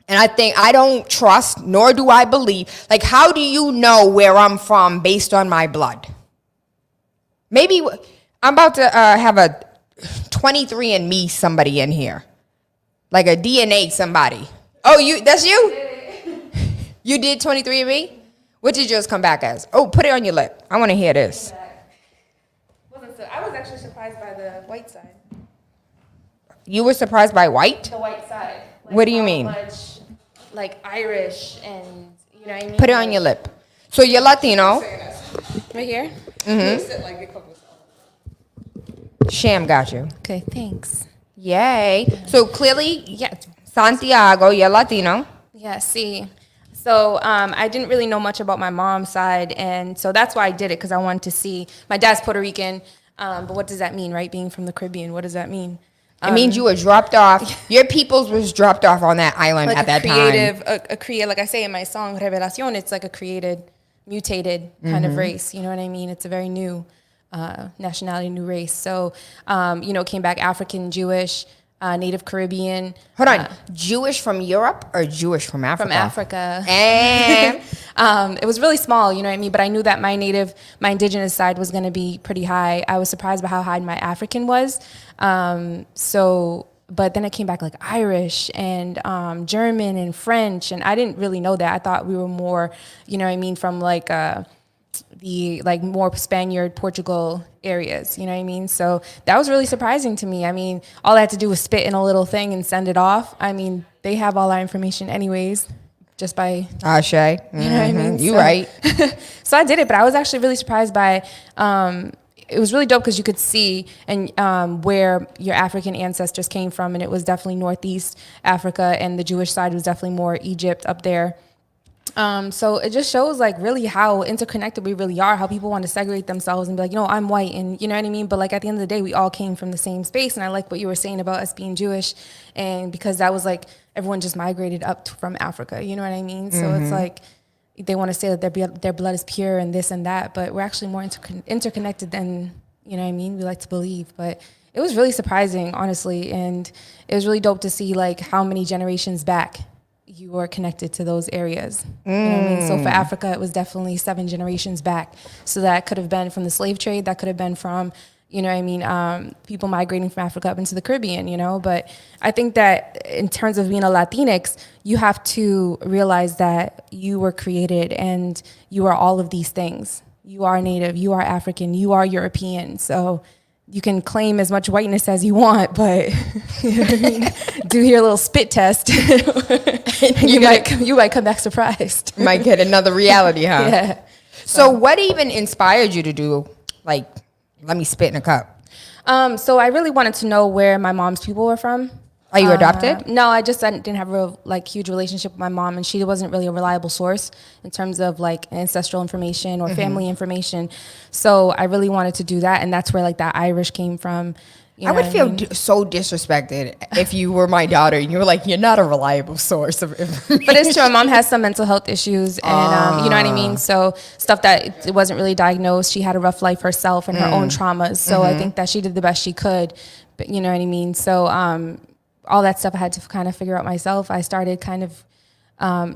S1: And I don't trust, nor do I believe. How do you know where I'm from based on my blood? Maybe I'm about to have a 23andMe somebody in here. A DNA somebody. Oh, that's you? You did 23andMe? What did yours come back as? Oh, put it on your lip. I want to hear this.
S5: I was actually surprised by the white side.
S1: You were surprised by white?
S5: The white side.
S1: What do you mean?
S5: Much, Irish and, you know what I mean?
S1: Put it on your lip. So you're Latino.
S5: Right here?
S1: Mm-hmm. Sham got you.
S5: Okay, thanks.
S1: Yay. So clearly, yeah, Santiago, you're Latino.
S5: Yeah, see, So I didn't really know much about my mom's side, and so that's why I did it, because I wanted to see. My dad's Puerto Rican, but what does that mean, right? Being from the Caribbean, what does that mean?
S1: It means you were dropped off. Your peoples was dropped off on that island
S5: Like
S1: at that time.
S5: like I say in my song Revelación, it's like a created, mutated kind of race. You know what I mean? It's a very new nationality, new race. So, came back African, Jewish, Native Caribbean.
S1: Hold on, Jewish from Europe or Jewish from Africa?
S5: From Africa.
S1: And
S5: It was really small, you know what I mean? But I knew that my indigenous side was going to be pretty high. I was surprised by how high my African was. But then it came back like Irish and German and French. And I didn't really know that. I thought we were more, you know what I mean, from like the like more Spaniard, Portugal areas, you know what I mean? So that was really surprising to me. I mean, all I had to do was spit in a little thing and send it off. I mean, they have all our information anyways, just by,
S1: Shay,
S5: you know what I mean?
S1: You right.
S5: So I did it, but I was actually really surprised by, it was really dope because you could see where your African ancestors came from, and it was definitely Northeast Africa, and the Jewish side was definitely more Egypt up there. So it just shows like really how interconnected we really are, how people want to segregate themselves and be like, I'm white, and you know what I mean? But like at the end of the day, we all came from the same space. And I like what you were saying about us being Jewish, and because that was like, everyone just migrated up from Africa, you know what I mean? So it's like, they want to say that their blood is pure and this and that, but we're actually more interconnected than, you know what I mean, we like to believe. But it was really surprising, honestly, and it was really dope to see like how many generations back you were connected to those areas. You know what I mean? So for Africa, it was definitely 7 generations back. So that could have been from the slave trade, that could have been from, you know what I mean, people migrating from Africa up into the Caribbean, you know? But I think that in terms of being a Latinx, you have to realize that you were created and you are all of these things. You are Native, you are African, you are European. So you can claim as much whiteness as you want, but you know what I mean? Do your little spit test. you might come back surprised.
S1: Might get another reality, huh?
S5: Yeah.
S1: So what even inspired you to do, like, let me spit in a cup?
S5: So I really wanted to know where my mom's people were from.
S1: Are you adopted?
S5: No, I didn't have a real huge relationship with my mom, and she wasn't really a reliable source in terms of like ancestral information or family information. So I really wanted to do that, and that's where like that Irish came from. You
S1: I
S5: know
S1: would
S5: what
S1: feel
S5: mean?
S1: so disrespected if you were my daughter and you were like, you're not a reliable source of information.
S5: But it's true. My mom has some mental health issues, and you know what I mean. So stuff that it wasn't really diagnosed. She had a rough life herself and her own traumas. So I think that she did the best she could. But you know what I mean. So all that stuff I had to kind of figure out myself. I started kind of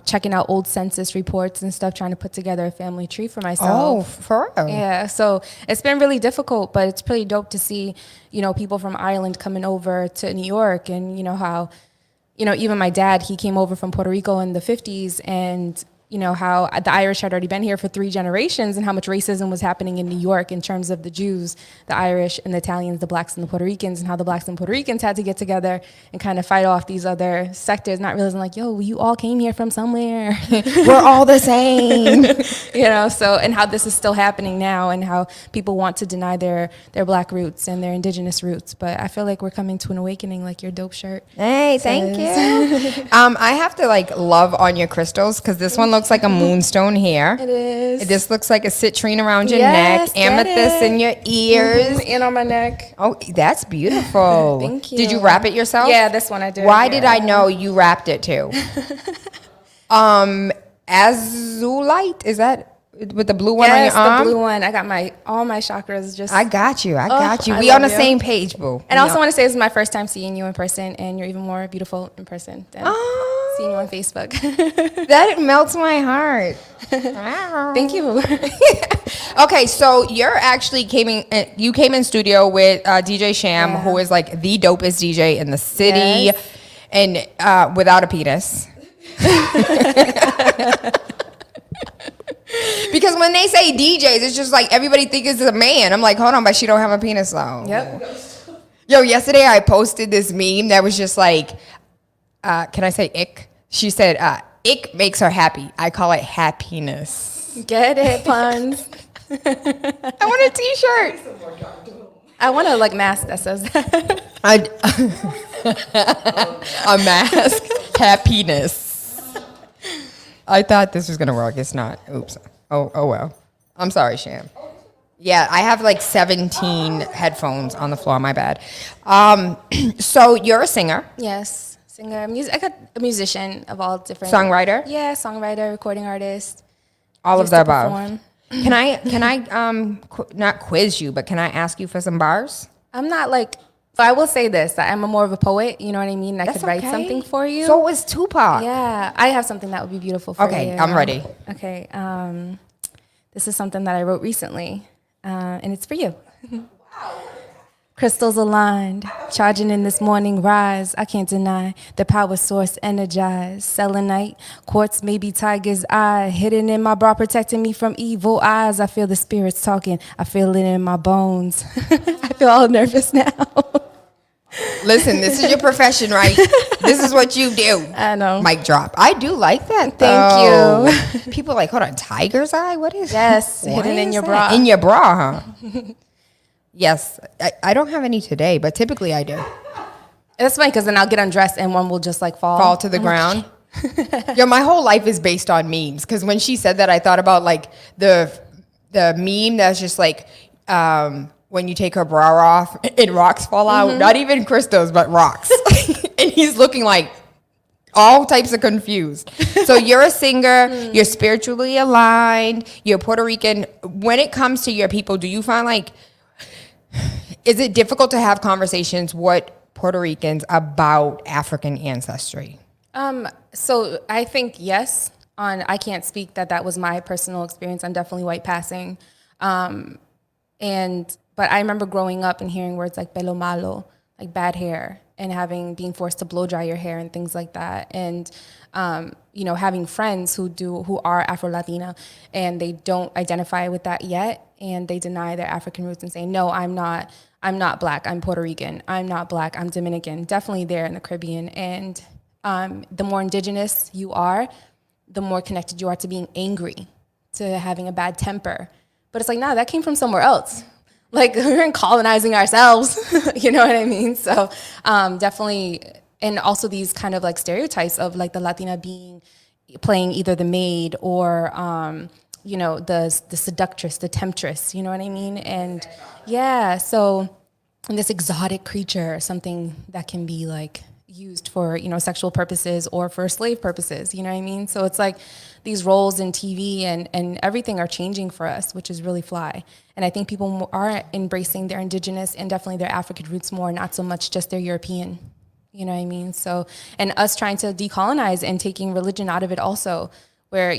S5: checking out old census reports and stuff, trying to put together a family tree for myself.
S1: Oh, for real?
S5: Yeah, so it's been really difficult, but it's pretty dope to see, people from Ireland coming over to New York, and how, even my dad, he came over from Puerto Rico in the 50s, and how the Irish had already been here for 3 generations, and how much racism was happening in New York in terms of the Jews, the Irish and the Italians, the blacks and the Puerto Ricans, and how the blacks and Puerto Ricans had to get together and kind of fight off these other sectors, not realizing like, yo, you all came here from somewhere.
S1: We're all the same.
S5: So, and how this is still happening now, and how people want to deny their black roots and their indigenous roots. But I feel like we're coming to an awakening, like your dope shirt.
S1: Hey, thank you. I have to love on your crystals, because this one looks like a moonstone here.
S5: It is.
S1: This looks like a citrine around your
S5: Yes,
S1: neck,
S5: get
S1: amethyst
S5: it.
S1: in your ears.
S5: And on my neck.
S1: Oh, that's beautiful.
S5: Thank you.
S1: Did you wrap it yourself?
S5: Yeah, this one I did.
S1: Why did I know you wrapped it too? Azulite, is that with the blue one on
S5: Yes,
S1: your arm?
S5: the blue one. I got all my chakras just.
S1: I got you. I got you.
S5: I
S1: We on the
S5: love you.
S1: same page, boo.
S5: And I also want to say this is my first time seeing you in person, and you're even more beautiful in person than seeing you on Facebook.
S1: That melts my heart.
S5: Thank you.
S1: Okay, so you're actually you came in studio with DJ Sham,
S5: Yeah.
S1: who is like the dopest DJ in the city,
S5: Yes.
S1: and without a penis. Because when they say DJs, it's just like everybody thinks it's a man. I'm like, hold on, but she don't have a penis though.
S5: Yep.
S1: Yo, yesterday I posted this meme that was just like, can I say ick? She said, ick makes her happy. I call it happiness.
S5: Get it, puns.
S1: I want a t-shirt.
S5: I want a mask that says that.
S1: A mask. Happiness. I thought this was gonna work. It's not. Oops. Oh well. I'm sorry, Sham. Yeah, I have like 17 headphones on the floor. My bad. So you're a singer,
S5: Yes, singer, music. I got a musician of all different.
S1: songwriter,
S5: Yeah, songwriter, recording artist.
S1: all of
S5: Used
S1: the
S5: to
S1: above.
S5: perform.
S1: Can I not quiz you, but can I ask you for some bars?
S5: I'm not like. So I will say this: that I'm more of a poet. You know what I mean? I could write
S1: okay.
S5: something for you.
S1: So was Tupac.
S5: Yeah, I have something that would be beautiful for you.
S1: Okay, I'm ready.
S5: Okay, this is something that I wrote recently, and it's for you. Crystals aligned, charging in this morning rise. I can't deny the power source energized. Selenite, quartz, maybe tiger's eye. Hidden in my bra, protecting me from evil eyes. I feel the spirits talking. I feel it in my bones. I feel all nervous now.
S1: Listen, this is your profession, right? This is what you do.
S5: I know.
S1: Mic drop. I do like that.
S5: Thank
S1: you. People are like, hold on, tiger's eye? What is
S5: Yes,
S1: what
S5: hidden in
S1: is
S5: your
S1: that?
S5: bra.
S1: In your bra, huh? Yes. I don't have any today, but typically I do.
S5: It's funny because then I'll get undressed and one will just like fall
S1: Fall to the ground. Yo, my whole life is based on memes. Because when she said that, I thought about like the meme that's just like when you take her bra off and rocks fall out. Not even crystals, but rocks. And he's looking like all types of confused. So you're a singer, you're spiritually aligned, you're Puerto Rican. When it comes to your people, do you find like, is it difficult to have conversations with Puerto Ricans about African ancestry?
S5: So I think yes. I can't speak that was my personal experience. I'm definitely white passing, but I remember growing up and hearing words like pelo malo, like bad hair, and being forced to blow dry your hair and things like that, and having friends who are Afro-Latina and they don't identify with that yet, and they deny their African roots and say, no, I'm not Black, I'm Puerto Rican. I'm not Black, I'm Dominican. Definitely there in the Caribbean. And the more indigenous you are, the more connected you are to being angry, to having a bad temper. But it's like, nah, that came from somewhere else. Like, we're colonizing ourselves, you know what I mean? So definitely, and also these kind of like stereotypes of like the Latina playing either the maid or, the seductress, the temptress, you know what I mean? And yeah, so this exotic creature, something that can be like used for, sexual purposes or for slave purposes, you know what I mean? So it's like these roles in TV and everything are changing for us, which is really fly. And I think people are embracing their indigenous and definitely their African roots more, not so much just their European, you know what I mean? So, and us trying to decolonize and taking religion out of it also, where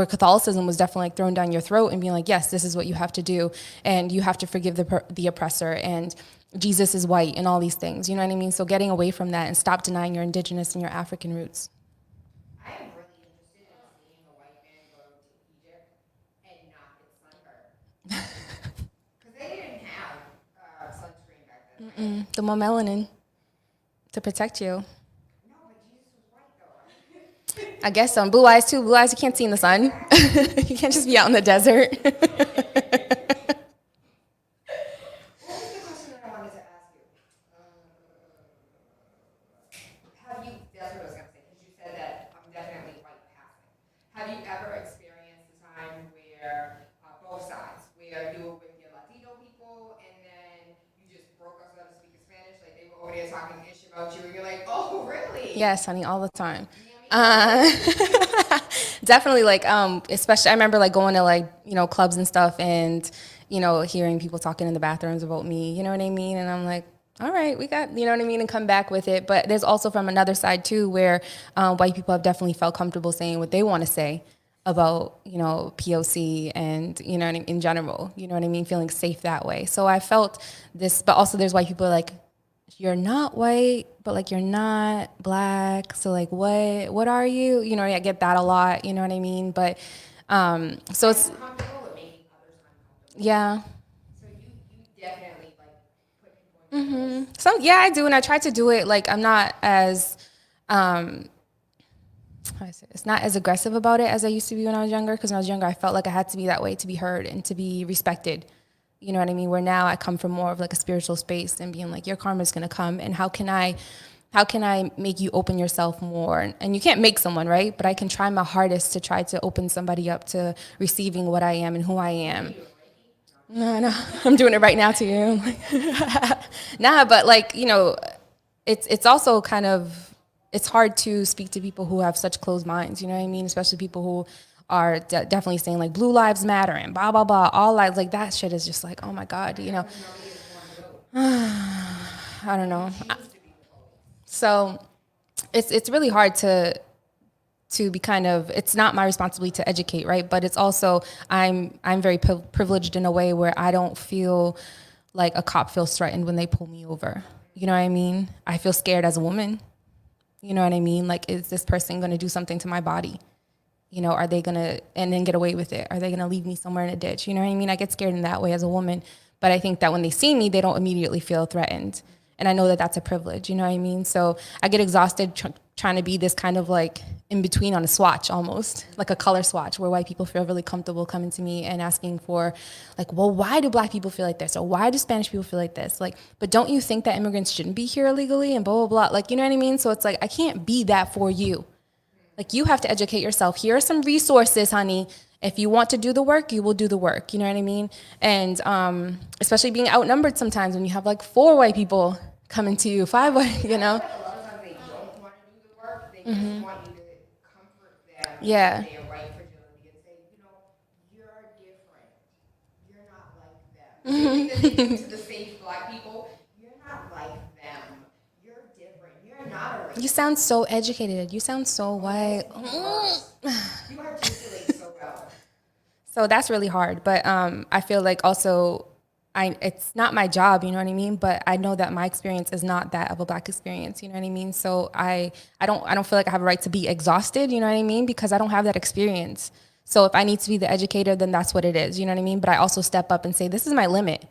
S5: Catholicism was definitely like thrown down your throat and being like, yes, this is what you have to do. And you have to forgive the oppressor, and Jesus is white and all these things, you know what I mean? So getting away from that and stop denying your indigenous and your African roots.
S1: I am really interested in seeing a white man go to Egypt and not get sunburned. Because they didn't have sunscreen back then.
S5: The more melanin to protect you.
S1: No, but Jesus was white though.
S5: I guess so. And blue eyes too. Blue eyes, you can't see in the sun. You can't just be out in the desert.
S1: What was the question that I wanted to ask you? That's what I was going to say, because you said that I'm definitely white passing. Have you ever experienced a time where, both sides, where you were with your Latino people and then you just broke up so to speak in Spanish, like they were over there talking ish about you and you're like, oh, really?
S5: Yes, honey, all the time. Definitely, like, especially, I remember, like, going to, like, clubs and stuff and, hearing people talking in the bathrooms about me, you know what I mean? And I'm like, all right, we got, you know what I mean, and come back with it. But there's also from another side, too, where white people have definitely felt comfortable saying what they want to say about, POC and, in general, you know what I mean, feeling safe that way. So I felt this, but also there's white people like, you're not white, but like you're not Black, so like what are you? I get that a lot, you know what I mean? But so it's
S1: Comfortable with making others uncomfortable.
S5: yeah.
S1: So you definitely like put people in
S5: So yeah, I do, and I try to do it like I'm not as how do I say this? Not as aggressive about it as I used to be when I was younger, because when I was younger I felt like I had to be that way to be heard and to be respected. You know what I mean? Where now I come from more of like a spiritual space and being like, your karma is going to come. And how can I How can I make you open yourself more? And you can't make someone, right? But I can try my hardest to try to open somebody up to receiving what I am and who I am. No, I'm doing it right now to you. Nah, but like, it's also kind of, it's hard to speak to people who have such closed minds, you know what I mean? Especially people who are definitely saying like blue lives matter and blah, blah, blah, all lives, like that shit is just like, oh my God, I don't know. So it's really hard to be kind of, it's not my responsibility to educate, right? But it's also, I'm very privileged in a way where I don't feel like a cop feels threatened when they pull me over. You know what I mean? I feel scared as a woman. You know what I mean? Like, is this person going to do something to my body? Are they going to, and then get away with it? Are they going to leave me somewhere in a ditch? You know what I mean? I get scared in that way as a woman. But I think that when they see me, they don't immediately feel threatened. And I know that that's a privilege, you know what I mean? So I get exhausted trying to be this kind of like in between on a swatch almost, like a color swatch where white people feel really comfortable coming to me and asking for like, well, why do black people feel like this? Or why do Spanish people feel like this? Like, but don't you think that immigrants shouldn't be here illegally and blah, blah, blah. Like, you know what I mean? So it's like, I can't be that for you. Like, you have to educate yourself. Here are some resources, honey. If you want to do the work, you will do the work. You know what I mean? And especially being outnumbered sometimes when you have like 4 white people coming to you, 5 white,
S1: A lot of times they don't want to do the work. They just want you to comfort them.
S5: Yeah.
S1: Their white fragility and say, you're different. You're not like them. Same thing that they do to the safe black people. You're not like them. You're different. You're not a racist.
S5: You sound so educated. You sound so white.
S1: You articulate so well.
S5: So that's really hard. But I feel like also it's not my job, you know what I mean? But I know that my experience is not that of a black experience, you know what I mean? So I don't feel like I have a right to be exhausted, you know what I mean? Because I don't have that experience. So if I need to be the educator, then that's what it is, you know what I mean? But I also step up and say, this is my limit.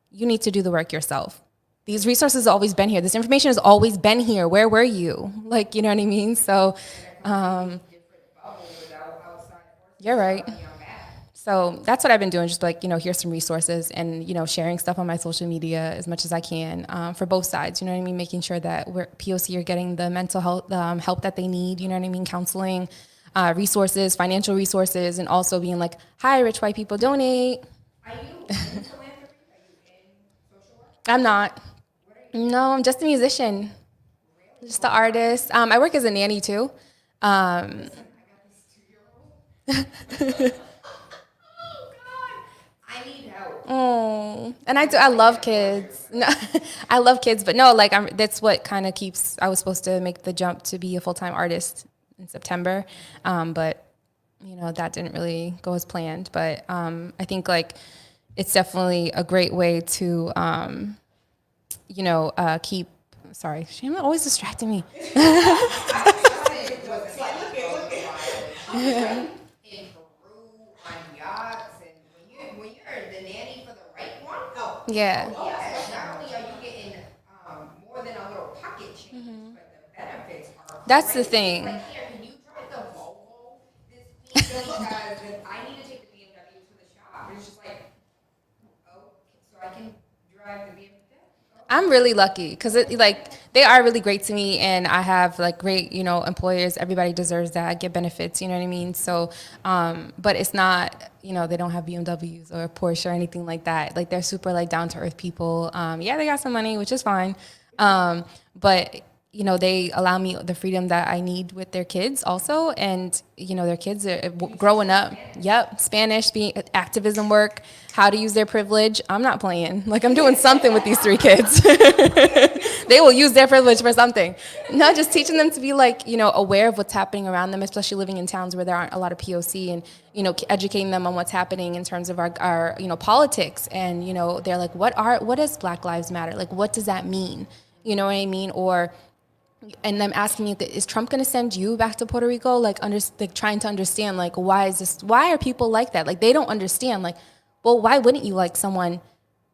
S5: You need to do the work yourself. These resources have always been here. This information has always been here. Where were you? Like, you know what I mean? So you're right. So that's what I've been doing, just like, here's some resources and, sharing stuff on my social media as much as I can for both sides, you know what I mean? Making sure that POC are getting the mental health help that they need, you know what I mean? Counseling, resources, financial resources, and also being like, hi, rich white people, donate.
S1: Are you in philanthropy? Are you in social work?
S5: I'm not. No, I'm just a musician. Just an artist. I work as a nanny too.
S1: I got this 2-year-old. I need help.
S5: Oh, and I love kids. No, I love kids, but no, like that's what kind of keeps. I was supposed to make the jump to be a full-time artist in September, but that didn't really go as planned. But I think like it's definitely a great way to keep. Sorry, she's always distracting me.
S1: Yeah. In Peru, on yachts, and when you're the nanny for the right one,
S5: Yeah.
S1: yes, not only are you getting more than a little pocket change, but the benefits are.
S5: That's the
S1: crazy.
S5: thing.
S1: Like, here, can you drive the Volvo this week? Because I need to take the BMW to the shop. It's just like, so I can drive the BMW.
S5: I'm really lucky because they are really great to me, and I have like great employers. Everybody deserves that. I get benefits, you know what I mean? So, but it's not they don't have BMWs or Porsche or anything like that. Like they're super like down to earth people. Yeah, they got some money, which is fine, but they allow me the freedom that I need with their kids also, and their kids are growing up. Yep, Spanish, being activism work, how to use their privilege. I'm not playing. Like I'm doing something with these 3 kids. They will use their privilege for something. No, just teaching them to be like aware of what's happening around them, especially living in towns where there aren't a lot of POC, and educating them on what's happening in terms of our politics, and they're like, what does Black Lives Matter? Like what does that mean? You know what I mean? And them asking me, is Trump going to send you back to Puerto Rico? Like trying to understand, like, why are people like that? Like, they don't understand. Like, well, why wouldn't you like someone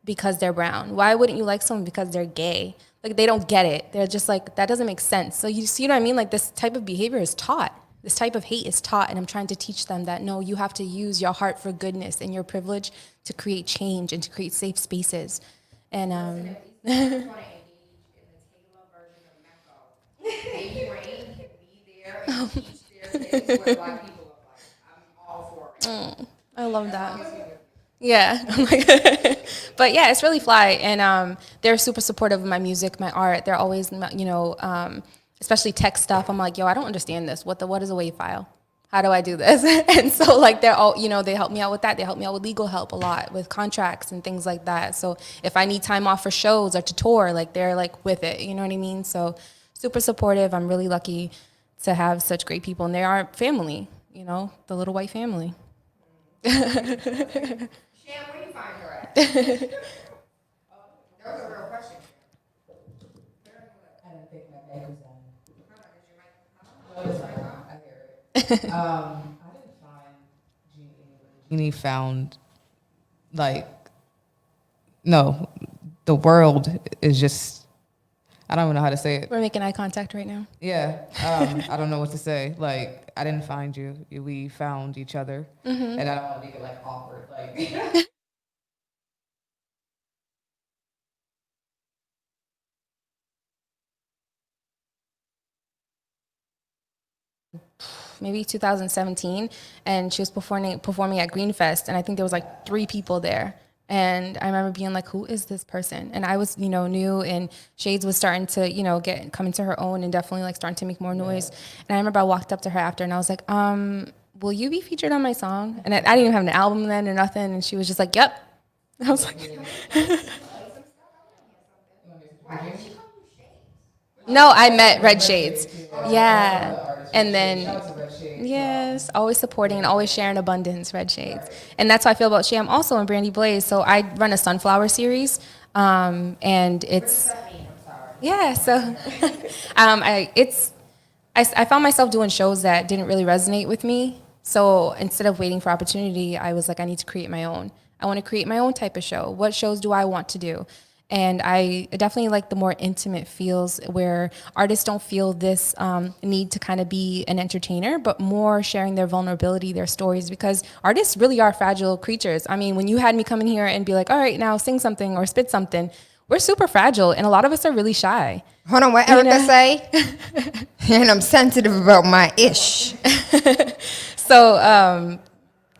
S5: because they're brown? Why wouldn't you like someone because they're gay? Like, they don't get it. They're just like, that doesn't make sense. So you see what I mean? Like, this type of behavior is taught. This type of hate is taught. And I'm trying to teach them that, no, you have to use your heart for goodness and your privilege to create change and to create safe spaces. And,
S1: Baby Rain can be there and teach their kids what Black people look like. I'm all for it.
S5: I love that. Yeah. I'm like- but yeah, it's really fly. And they're super supportive of my music, my art. They're always, especially tech stuff. I'm like, yo, I don't understand this. What is a WAV file? How do I do this? And so like they're all, they help me out with that. They help me out with legal help a lot, with contracts and things like that. So if I need time off for shows or to tour, like they're like with it, you know what I mean? So super supportive. I'm really lucky to have such great people, and they are family, the little white family.
S1: Shan, where you find her at? That was a real question.
S3: I didn't think my bag was on. I didn't find Jeannie found, no, the world is just, I don't even know how to say it.
S5: We're making eye contact right now.
S3: Yeah, I don't know what to say. Like, I didn't find you. We found each other. And I don't want to make it, awkward.
S5: Maybe 2017, and she was performing at Greenfest, and I think there was 3 people there. And I remember being like, who is this person? And I was, new, and Shades was starting to, come into her own and definitely starting to make more noise. And I remember I walked up to her after and I was like, will you be featured on my song? And I didn't even have an album then or nothing. And she was just like, yep. I was like, no, I met Red Shades. Yeah. And then, yes, always supporting and always sharing abundance, Red Shades. And that's how I feel about Sham also and Brandy Blaze. So I run a sunflower series, and it's, yeah, so I found myself doing shows that didn't really resonate with me. So instead of waiting for opportunity, I was like, I need to create my own. I want to create my own type of show. What shows do I want to do? And I definitely like the more intimate feels where artists don't feel this need to kind of be an entertainer, but more sharing their vulnerability, their stories, because artists really are fragile creatures. I mean, when you had me come in here and be like, all right, now sing something or spit something, we're super fragile, and a lot of us are really shy.
S1: Hold on, what Erica say? And I'm sensitive about my ish.
S5: So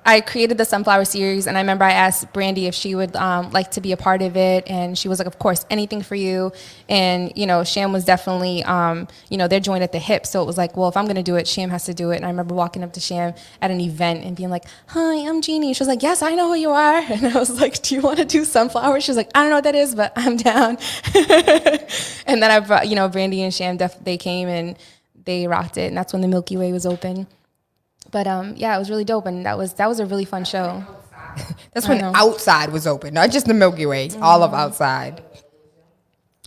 S5: I created the Sunflower series, and I remember I asked Brandy if she would like to be a part of it, and she was like, of course, anything for you. And, Sham was definitely, they're joined at the hip, so it was like, well, if I'm going to do it, Sham has to do it. And I remember walking up to Sham at an event and being like, hi, I'm Jeannie. She was like, yes, I know who you are. And I was like, do you want to do Sunflower? She was like, I don't know what that is, but I'm down. And then I brought, Brandy and Sham, they came and they rocked it, and that's when the Milky Way was open. But yeah, it was really dope, and that was a really fun show.
S1: That's when outside was open, not just the Milky Way, all of outside.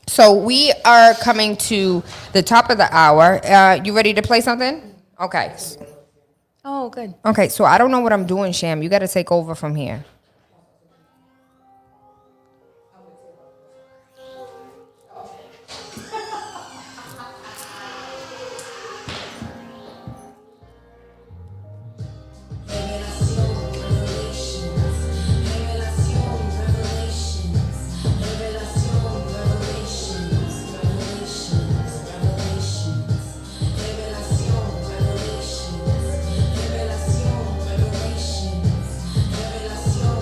S1: So we are coming to the top of the hour. You ready to play something? Okay.
S5: Oh, good.
S1: Okay, so I don't know what I'm doing, Sham. You got to take over from here.
S6: Revelación,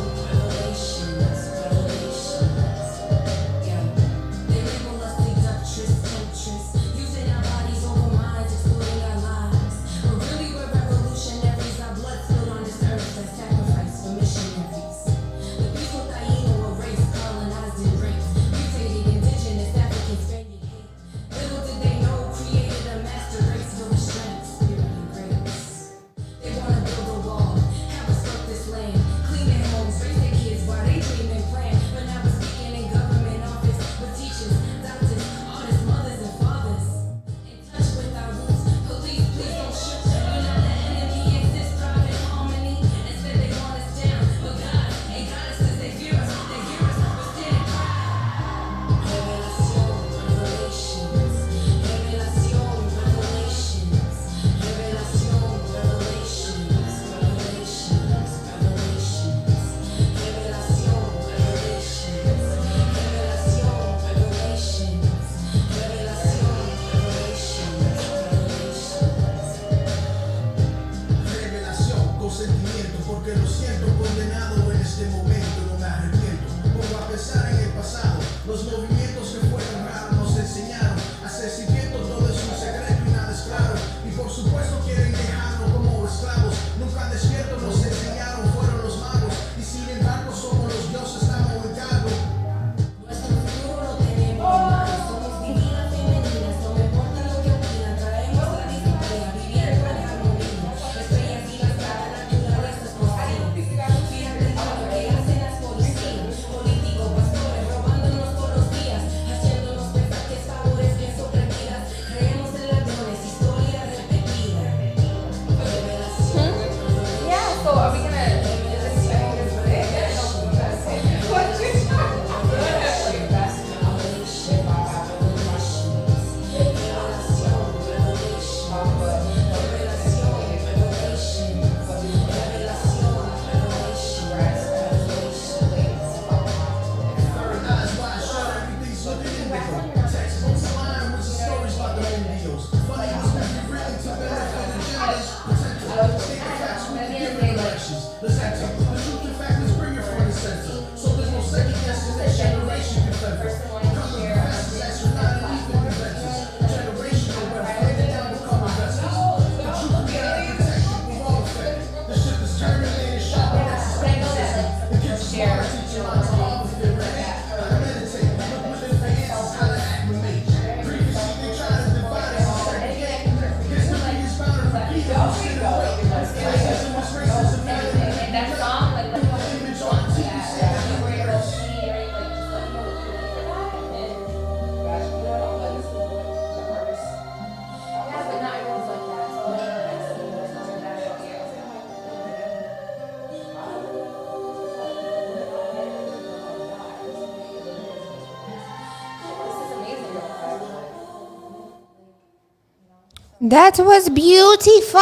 S1: That was beautiful.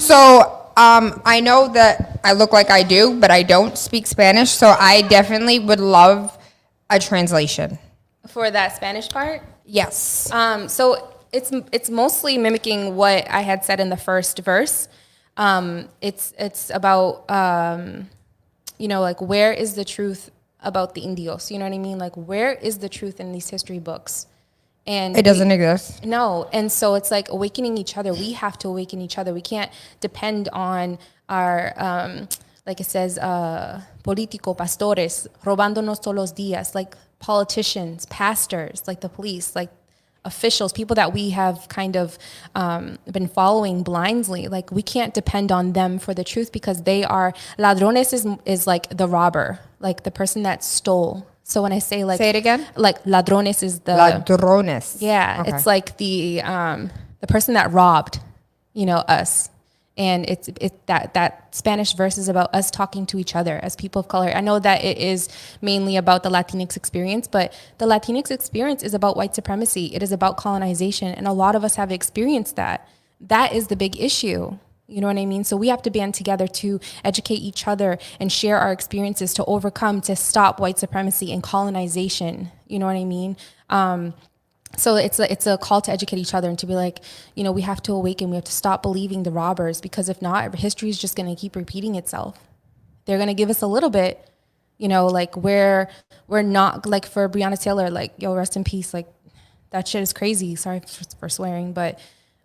S1: So I know that I look like I do, but I don't speak Spanish. So I definitely would love a translation.
S5: For that Spanish part.
S1: Yes.
S5: So it's mostly mimicking what I had said in the first verse. It's about like where is the truth about the indios? You know what I mean? Like where is the truth in these history books? And
S1: It doesn't exist.
S5: No, and so it's like awakening each other. We have to awaken each other. We can't depend on our like it says, político, pastores, robándonos todos los días, like politicians, pastors, like the police, like officials, people that we have kind of been following blindly. Like we can't depend on them for the truth because they are, ladrones is like the robber, like the person that stole. So when I say like,
S1: Say it again.
S5: like ladrones is the,
S1: Ladrones.
S5: yeah,
S1: Okay.
S5: it's like the person that robbed, us. And it's that Spanish verse is about us talking to each other as people of color. I know that it is mainly about the Latinx experience, but the Latinx experience is about white supremacy. It is about colonization, and a lot of us have experienced that. That is the big issue. You know what I mean? So we have to band together to educate each other and share our experiences to overcome, to stop white supremacy and colonization. You know what I mean? So it's a call to educate each other and to be like, we have to awaken. We have to stop believing the robbers, because if not, history is just going to keep repeating itself. They're going to give us a little bit, like where we're not, like for Breonna Taylor, like, yo, rest in peace. Like that shit is crazy. Sorry for swearing, but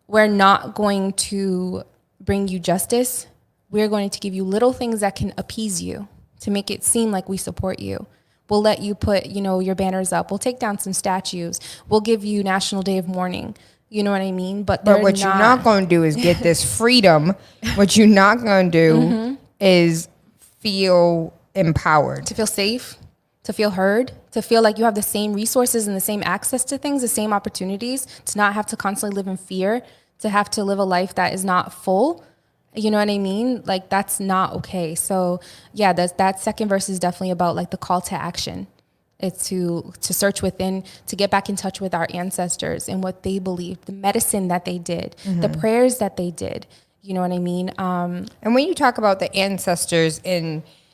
S5: we're not going to bring you justice. We're going to give you little things that can appease you to make it seem like we support you. We'll let you put, your banners up. We'll take down some statues. We'll give you National Day of Mourning. You know what I mean? But
S1: what you're not going to do is get this freedom. What you're not going to do is feel empowered.
S5: to feel safe, to feel heard, to feel like you have the same resources and the same access to things, the same opportunities, to not have to constantly live in fear, to have to live a life that is not full. You know what I mean? Like that's not okay. So yeah, that second verse is definitely about like the call to action. It's to search within, to get back in touch with our ancestors and what they believed, the medicine that they did, the prayers that they did. You know what I mean?
S1: And when you talk about the ancestors,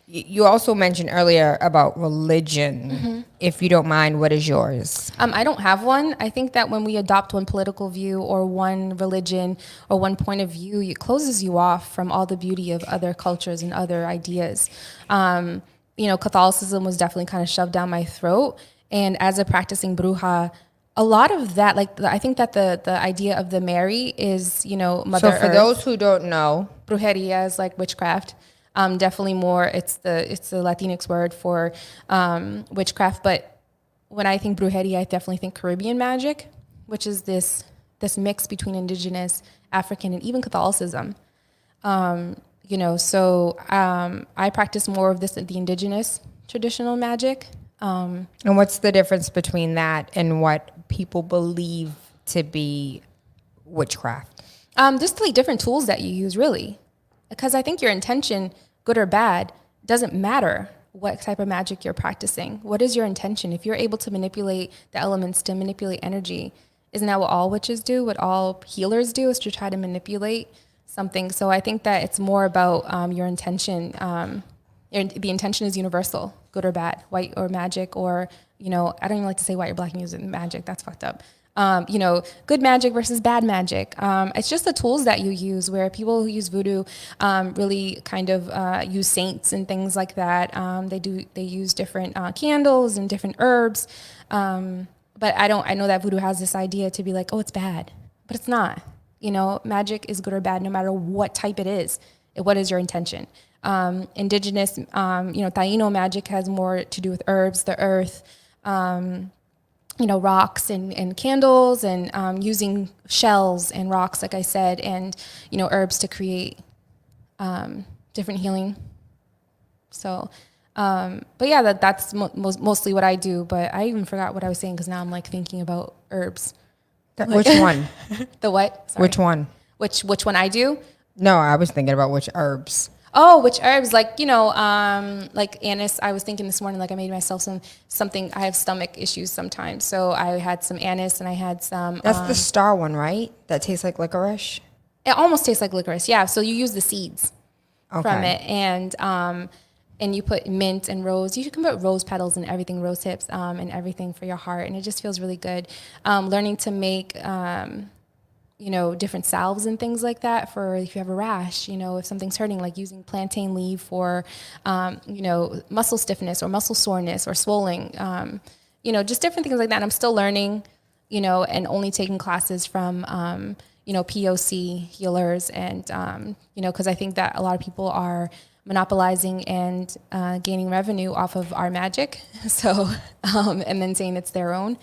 S1: you also mentioned earlier about religion. If you don't mind, what is yours?
S5: I don't have one. I think that when we adopt one political view or one religion or one point of view, it closes you off from all the beauty of other cultures and other ideas. Catholicism was definitely kind of shoved down my throat. And as a practicing bruja, a lot of that, I think that the idea of the Mary is, Mother
S1: So for
S5: Earth.
S1: those who don't know,
S5: Brujeria is like witchcraft. Definitely more, it's the Latinx word for witchcraft. But when I think brujeria, I definitely think Caribbean magic, which is this mix between indigenous, African, and even Catholicism. So I practice more of the indigenous traditional magic.
S1: and what's the difference between that and what people believe to be witchcraft?
S5: Just like different tools that you use, really. Because I think your intention, good or bad, doesn't matter what type of magic you're practicing. What is your intention? If you're able to manipulate the elements, to manipulate energy, isn't that what all witches do? What all healers do is to try to manipulate something. So I think that it's more about your intention. The intention is universal, good or bad, white or magic, or, I don't even like to say white or black music, magic, that's fucked up. Good magic versus bad magic. It's just the tools that you use, where people who use voodoo really kind of use saints and things like that. They use different candles and different herbs. But I know that voodoo has this idea to be like, oh, it's bad, but it's not. Magic is good or bad, no matter what type it is. What is your intention? Indigenous, Taino magic has more to do with herbs, the earth, rocks and candles, and using shells and rocks, like I said, and, herbs to create different healing. So, but yeah, that's mostly what I do. But I even forgot what I was saying, because now I'm like thinking about herbs.
S1: Which one?
S5: The what? Sorry.
S1: Which one?
S5: Which one I do?
S1: No, I was thinking about which herbs.
S5: Oh, which herbs? Like, like anise. I was thinking this morning, like I made myself something. I have stomach issues sometimes. So I had some anise and I had some.
S1: That's the star one, right? That tastes like licorice.
S5: It almost tastes like licorice. Yeah. So you use the seeds from
S1: Okay.
S5: it. And you put mint and rose. You can put rose petals and everything, rose hips, and everything for your heart. And it just feels really good. Learning to make, different salves and things like that for if you have a rash, if something's hurting, like using plantain leaf for, muscle stiffness or muscle soreness or swelling, just different things like that. And I'm still learning, and only taking classes from, POC healers and, because I think that a lot of people are monopolizing and gaining revenue off of our magic. So, and then saying it's their own.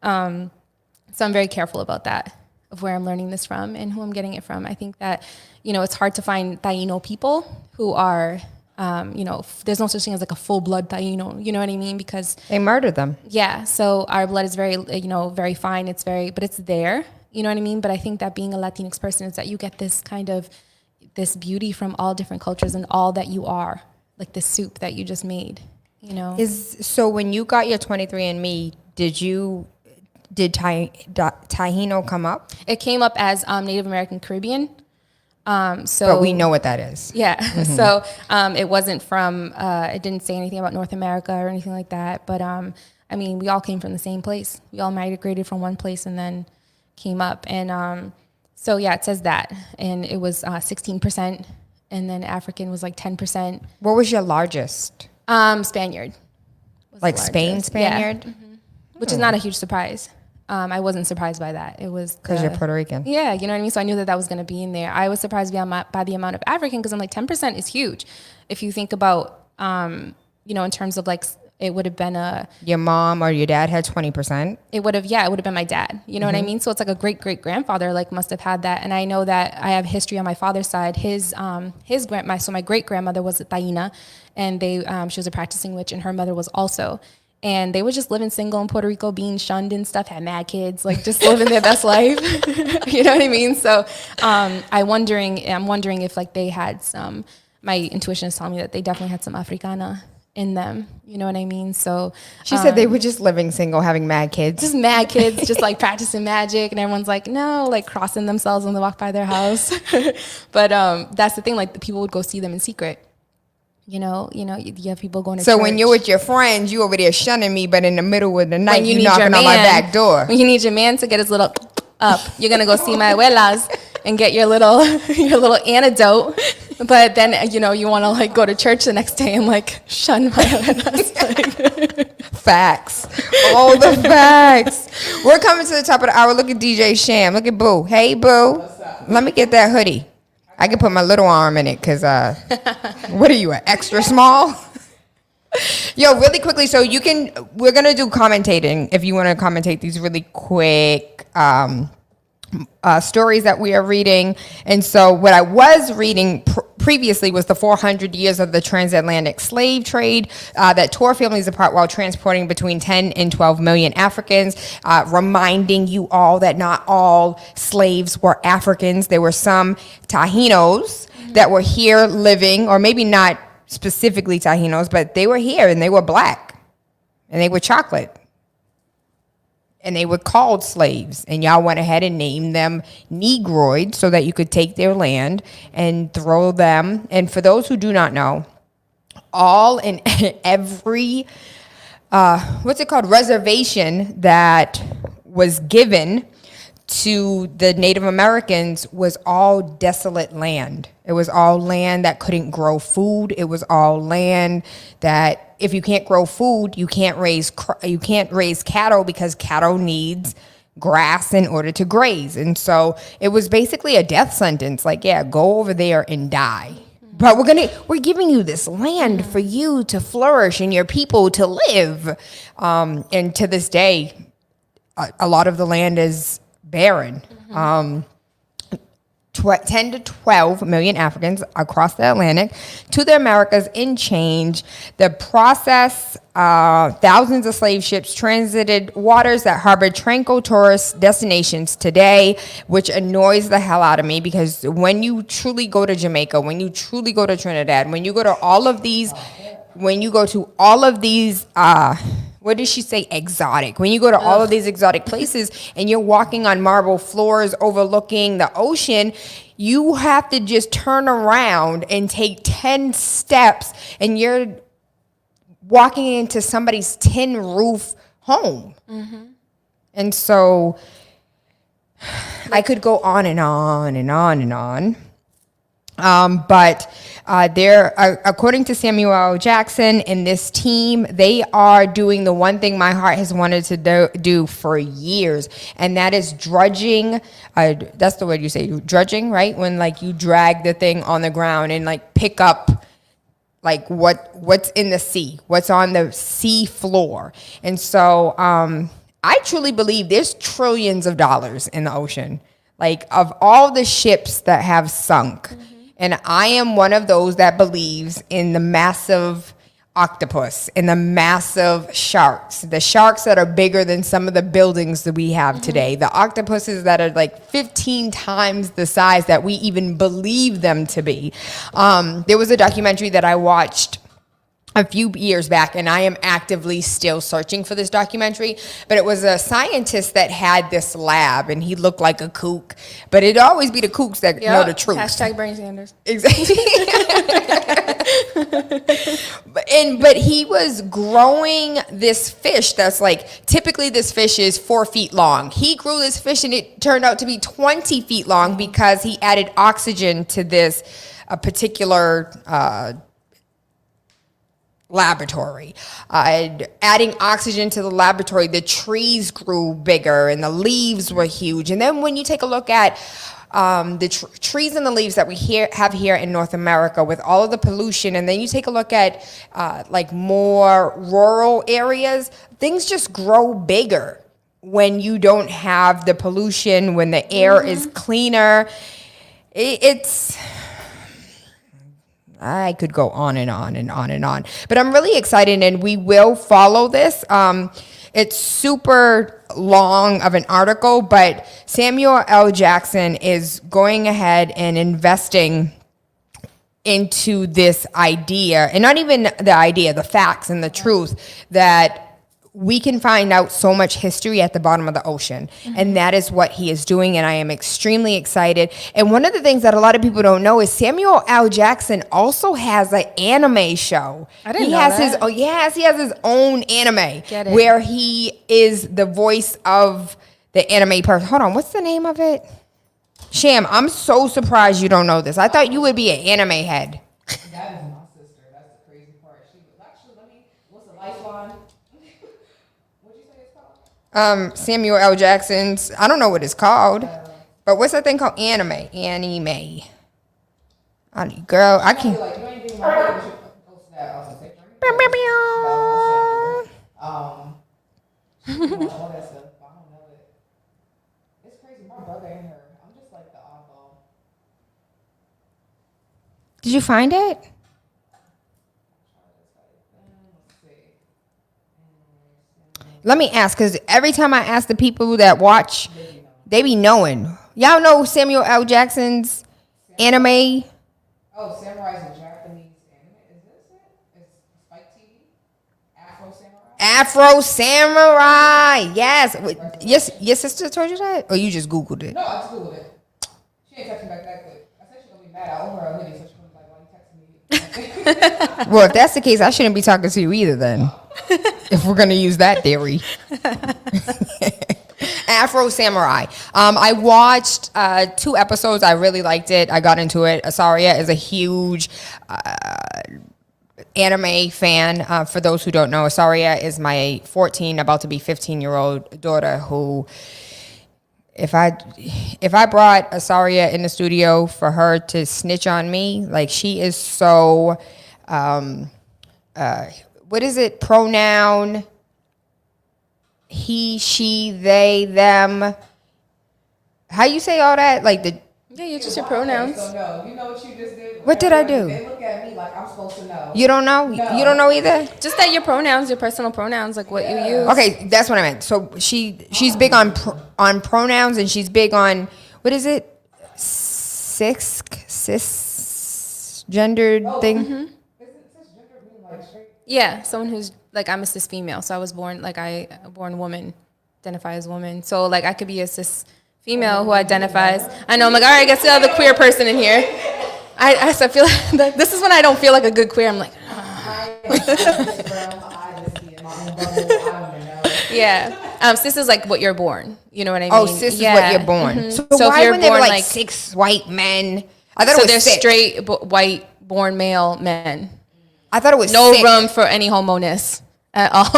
S5: So I'm very careful about that, of where I'm learning this from and who I'm getting it from. I think that, it's hard to find Taino people who are, there's no such thing as like a full blood Taino, you know what I mean? Because
S1: They murdered them.
S5: yeah, so our blood is very, very fine. But it's there, you know what I mean? But I think that being a Latinx person is that you get this kind of, this beauty from all different cultures and all that you are, like the soup that you just made,
S1: So when you got your 23andMe, did Taino come up?
S5: It came up as Native American Caribbean. So
S1: But we know what that is.
S5: yeah. So it wasn't from, it didn't say anything about North America or anything like that. But we all came from the same place. We all migrated from one place and then came up. And so yeah, it says that. And it was 16%. And then African was like 10%.
S1: What was your largest?
S5: Spaniard. Was
S1: Like
S5: the
S1: Spain
S5: largest.
S1: Spaniard?
S5: Yeah. Which is not a huge surprise. I wasn't surprised by that. It was
S1: Because you're Puerto Rican.
S5: Yeah, you know what I mean? So I knew that was going to be in there. I was surprised by the amount of African because I'm like 10% is huge. If you think about, in terms of like, it would have been
S1: Your mom or your dad had 20%.
S5: it would have been my dad. You know what I mean? So it's like a great-great-grandfather like must have had that. And I know that I have history on my father's side. My great-grandmother was a Taína and she was a practicing witch and her mother was also. And they were just living single in Puerto Rico, being shunned and stuff, had mad kids, like just living their best life. You know what I mean? So I'm wondering if like they had some, my intuition is telling me that they definitely had some Africana in them. You know what I mean? So
S1: She said they were just living single, having mad kids.
S5: just mad kids, just like practicing magic. And everyone's like, no, like crossing themselves when they walk by their house. But that's the thing, like the people would go see them in secret. You have people going to
S1: So
S5: church.
S1: when you're with your friends, you over there shunning me, but in the middle of the night,
S5: When
S1: you
S5: need
S1: knocking
S5: your
S1: on my
S5: man-
S1: back door.
S5: When you need your man to get his little up, you're gonna go see my abuelas and get your little antidote. But then you want to like go to church the next day and like shun my abuelas.
S1: Facts. All the facts. We're coming to the top of the hour. Look at DJ Sham. Look at Boo. Hey, Boo. Let me get that hoodie. I can put my little arm in it because, what are you, an extra small? Yo, really quickly, so we're going to do commentating if you want to commentate these really quick stories that we are reading. And so what I was reading previously was the 400 years of the transatlantic slave trade that tore families apart while transporting between 10 and 12 million Africans, reminding you all that not all slaves were Africans. There were some Taínos that were here living, or maybe not specifically Taínos, but they were here and they were black and they were chocolate. And they were called slaves, and y'all went ahead and named them Negroids so that you could take their land and throw them. And for those who do not know, all and every, reservation that was given to the Native Americans was all desolate land. It was all land that couldn't grow food. It was all land that if you can't grow food, you can't raise cattle because cattle needs grass in order to graze. And so it was basically a death sentence. Like, yeah, go over there and die. But we're giving you this land for you to flourish and your people to live. And to this day, a lot of the land is barren. 10 to 12 million Africans across the Atlantic to the Americas in change. The process, thousands of slave ships transited waters that harbor tranquil tourist destinations today, which annoys the hell out of me, because when you truly go to Jamaica, when you truly go to Trinidad, when you go to all of these, what did she say? Exotic. When you go to all of these exotic places and you're walking on marble floors overlooking the ocean, you have to just turn around and take 10 steps and you're walking into somebody's tin roof home. And so I could go on and on and on and on. But according to Samuel L. Jackson and this team, they are doing the one thing my heart has wanted to do for years, and that is drudging. That's the word you say, drudging, right? When like you drag the thing on the ground and like pick up like what's in the sea, what's on the sea floor. And so I truly believe there's trillions of dollars in the ocean, like of all the ships that have sunk. And I am one of those that believes in the massive octopus, in the massive sharks, the sharks that are bigger than some of the buildings that we have today, the octopuses that are like 15 times the size that we even believe them to be. There was a documentary that I watched a few years back, and I am actively still searching for this documentary, but it was a scientist that had this lab, and he looked like a kook, but it'd always be the kooks that know the truth.
S5: Hashtag Bernie Sanders.
S1: Exactly. But he was growing this fish that's like, typically this fish is 4 feet long. He grew this fish and it turned out to be 20 feet long because he added oxygen to this particular laboratory. Adding oxygen to the laboratory, the trees grew bigger and the leaves were huge. And then when you take a look at the trees and the leaves that we have here in North America with all of the pollution, and then you take a look at like more rural areas, things just grow bigger when you don't have the pollution, when the air is cleaner. I could go on and on and on and on. But I'm really excited, and we will follow this. It's super long of an article, but Samuel L. Jackson is going ahead and investing into this idea, and not even the idea, the facts and the truth, that we can find out so much history at the bottom of the ocean. And that is what he is doing, and I am extremely excited. And one of the things that a lot of people don't know is Samuel L. Jackson also has an anime show.
S5: I didn't
S1: he
S5: know
S1: has
S5: that.
S1: He has his own anime
S5: Get it.
S1: where he is the voice of the anime person. Hold on, what's the name of it? Sham, I'm so surprised you don't know this. I thought you would be an anime head.
S3: That is my sister. That's the crazy part. She was actually, what's the lifeline? What'd you say it's called?
S1: Samuel L. Jackson's, I don't know what it's called, but what's that thing called? Anime. Girl, I can't.
S3: Like, you ain't doing my hair, you should post that on the all that stuff. I don't know it. It's crazy. My brother and her. I'm just like the oddball.
S1: Did you find it? Let me ask, because every time I ask the people that watch, they be knowing. Y'all know Samuel L. Jackson's anime?
S3: Oh, Samurai's a Japanese anime. Is this it? It's Spike TV? Afro Samurai?
S1: Afro Samurai. Yes. Yes. Your sister told you that? Or you just Googled it?
S3: No, I just Googled it. She ain't texting back that quick. I said she's going to be mad. I owe her a hoodie, so she's going to be like, why you texting me?
S1: Well, if that's the case, I shouldn't be talking to you either then. If we're going to use that theory. Afro Samurai. I watched 2 episodes. I really liked it. I got into it. Asaria is a huge anime fan. For those who don't know, Asaria is my 14, about to be 15-year-old daughter who, if I brought Asaria in the studio for her to snitch on me, like, she is so, what is it? Pronoun. He, she, they, them. How you say all that? Like the
S5: Yeah, you're just your
S3: Okay,
S5: pronouns.
S3: so no, you know what you just did?
S1: What did I do?
S3: They look at me like I'm supposed to know.
S1: You don't know?
S3: No.
S1: You don't know either?
S5: Just that your pronouns, your personal pronouns, like what you use.
S1: Okay, that's what I meant. So she's big on on pronouns, and she's big on, what is it? Cisgendered thing.
S3: Isn't cisgender mean like straight?
S5: Yeah, someone who's like, I'm a cis female, so I was born like I born woman, identify as woman. So like I could be a cis female who identifies. I know I'm like, all right, I guess the other queer person in here. I feel like this is when I don't feel like a good queer. I'm like, yeah. Cis is like what you're born. You know what I mean?
S1: Oh, cis is what you're born.
S5: Mhm.
S1: So,
S5: So if
S1: why
S5: you're
S1: when they were
S5: born,
S1: like,
S5: like-
S1: 6 white men? I thought
S5: So
S1: it was
S5: there's
S1: 6.
S5: straight white born male men.
S1: I thought it was
S5: No
S1: 6.
S5: room for any homoness at all.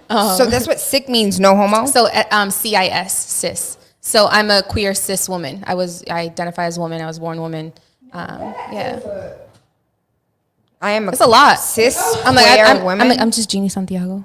S1: Oh. So that's what sick means, no homo?
S5: So CIS, cis. So I'm a queer cis woman. I identify as woman. I was born woman. Yeah,
S1: I am
S5: it's a lot.
S1: cis
S5: I'm like,
S1: queer
S5: I'm
S1: woman.
S5: like, I'm just Jeannie Santiago.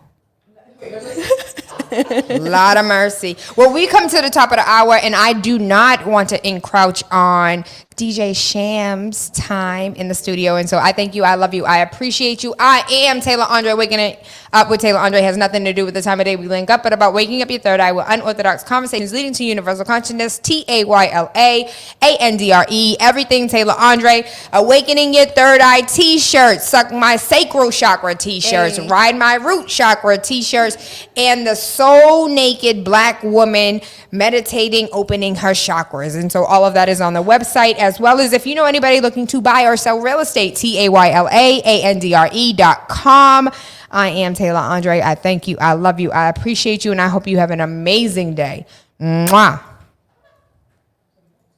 S1: Lot of mercy. Well, we come to the top of the hour, and I do not want to encroach on DJ Sham's time in the studio. And so I thank you. I love you. I appreciate you. I am Taylor Andre. Waking it up with Taylor Andre has nothing to do with the time of day we link up, but about waking up your third eye with unorthodox conversations leading to universal consciousness. TAYLA ANDRE. Everything Taylor Andre. Awakening your third eye t-shirts. Suck my sacral chakra t-shirts.
S5: Hey.
S1: Ride my root chakra t-shirts. And the soul naked black woman meditating, opening her chakras. And so all of that is on the website, as well as if you know anybody looking to buy or sell real estate, TAYLAANDRE.com. I am Taylor Andre. I thank you. I love you. I appreciate you. And I hope you have an amazing day. Mwah.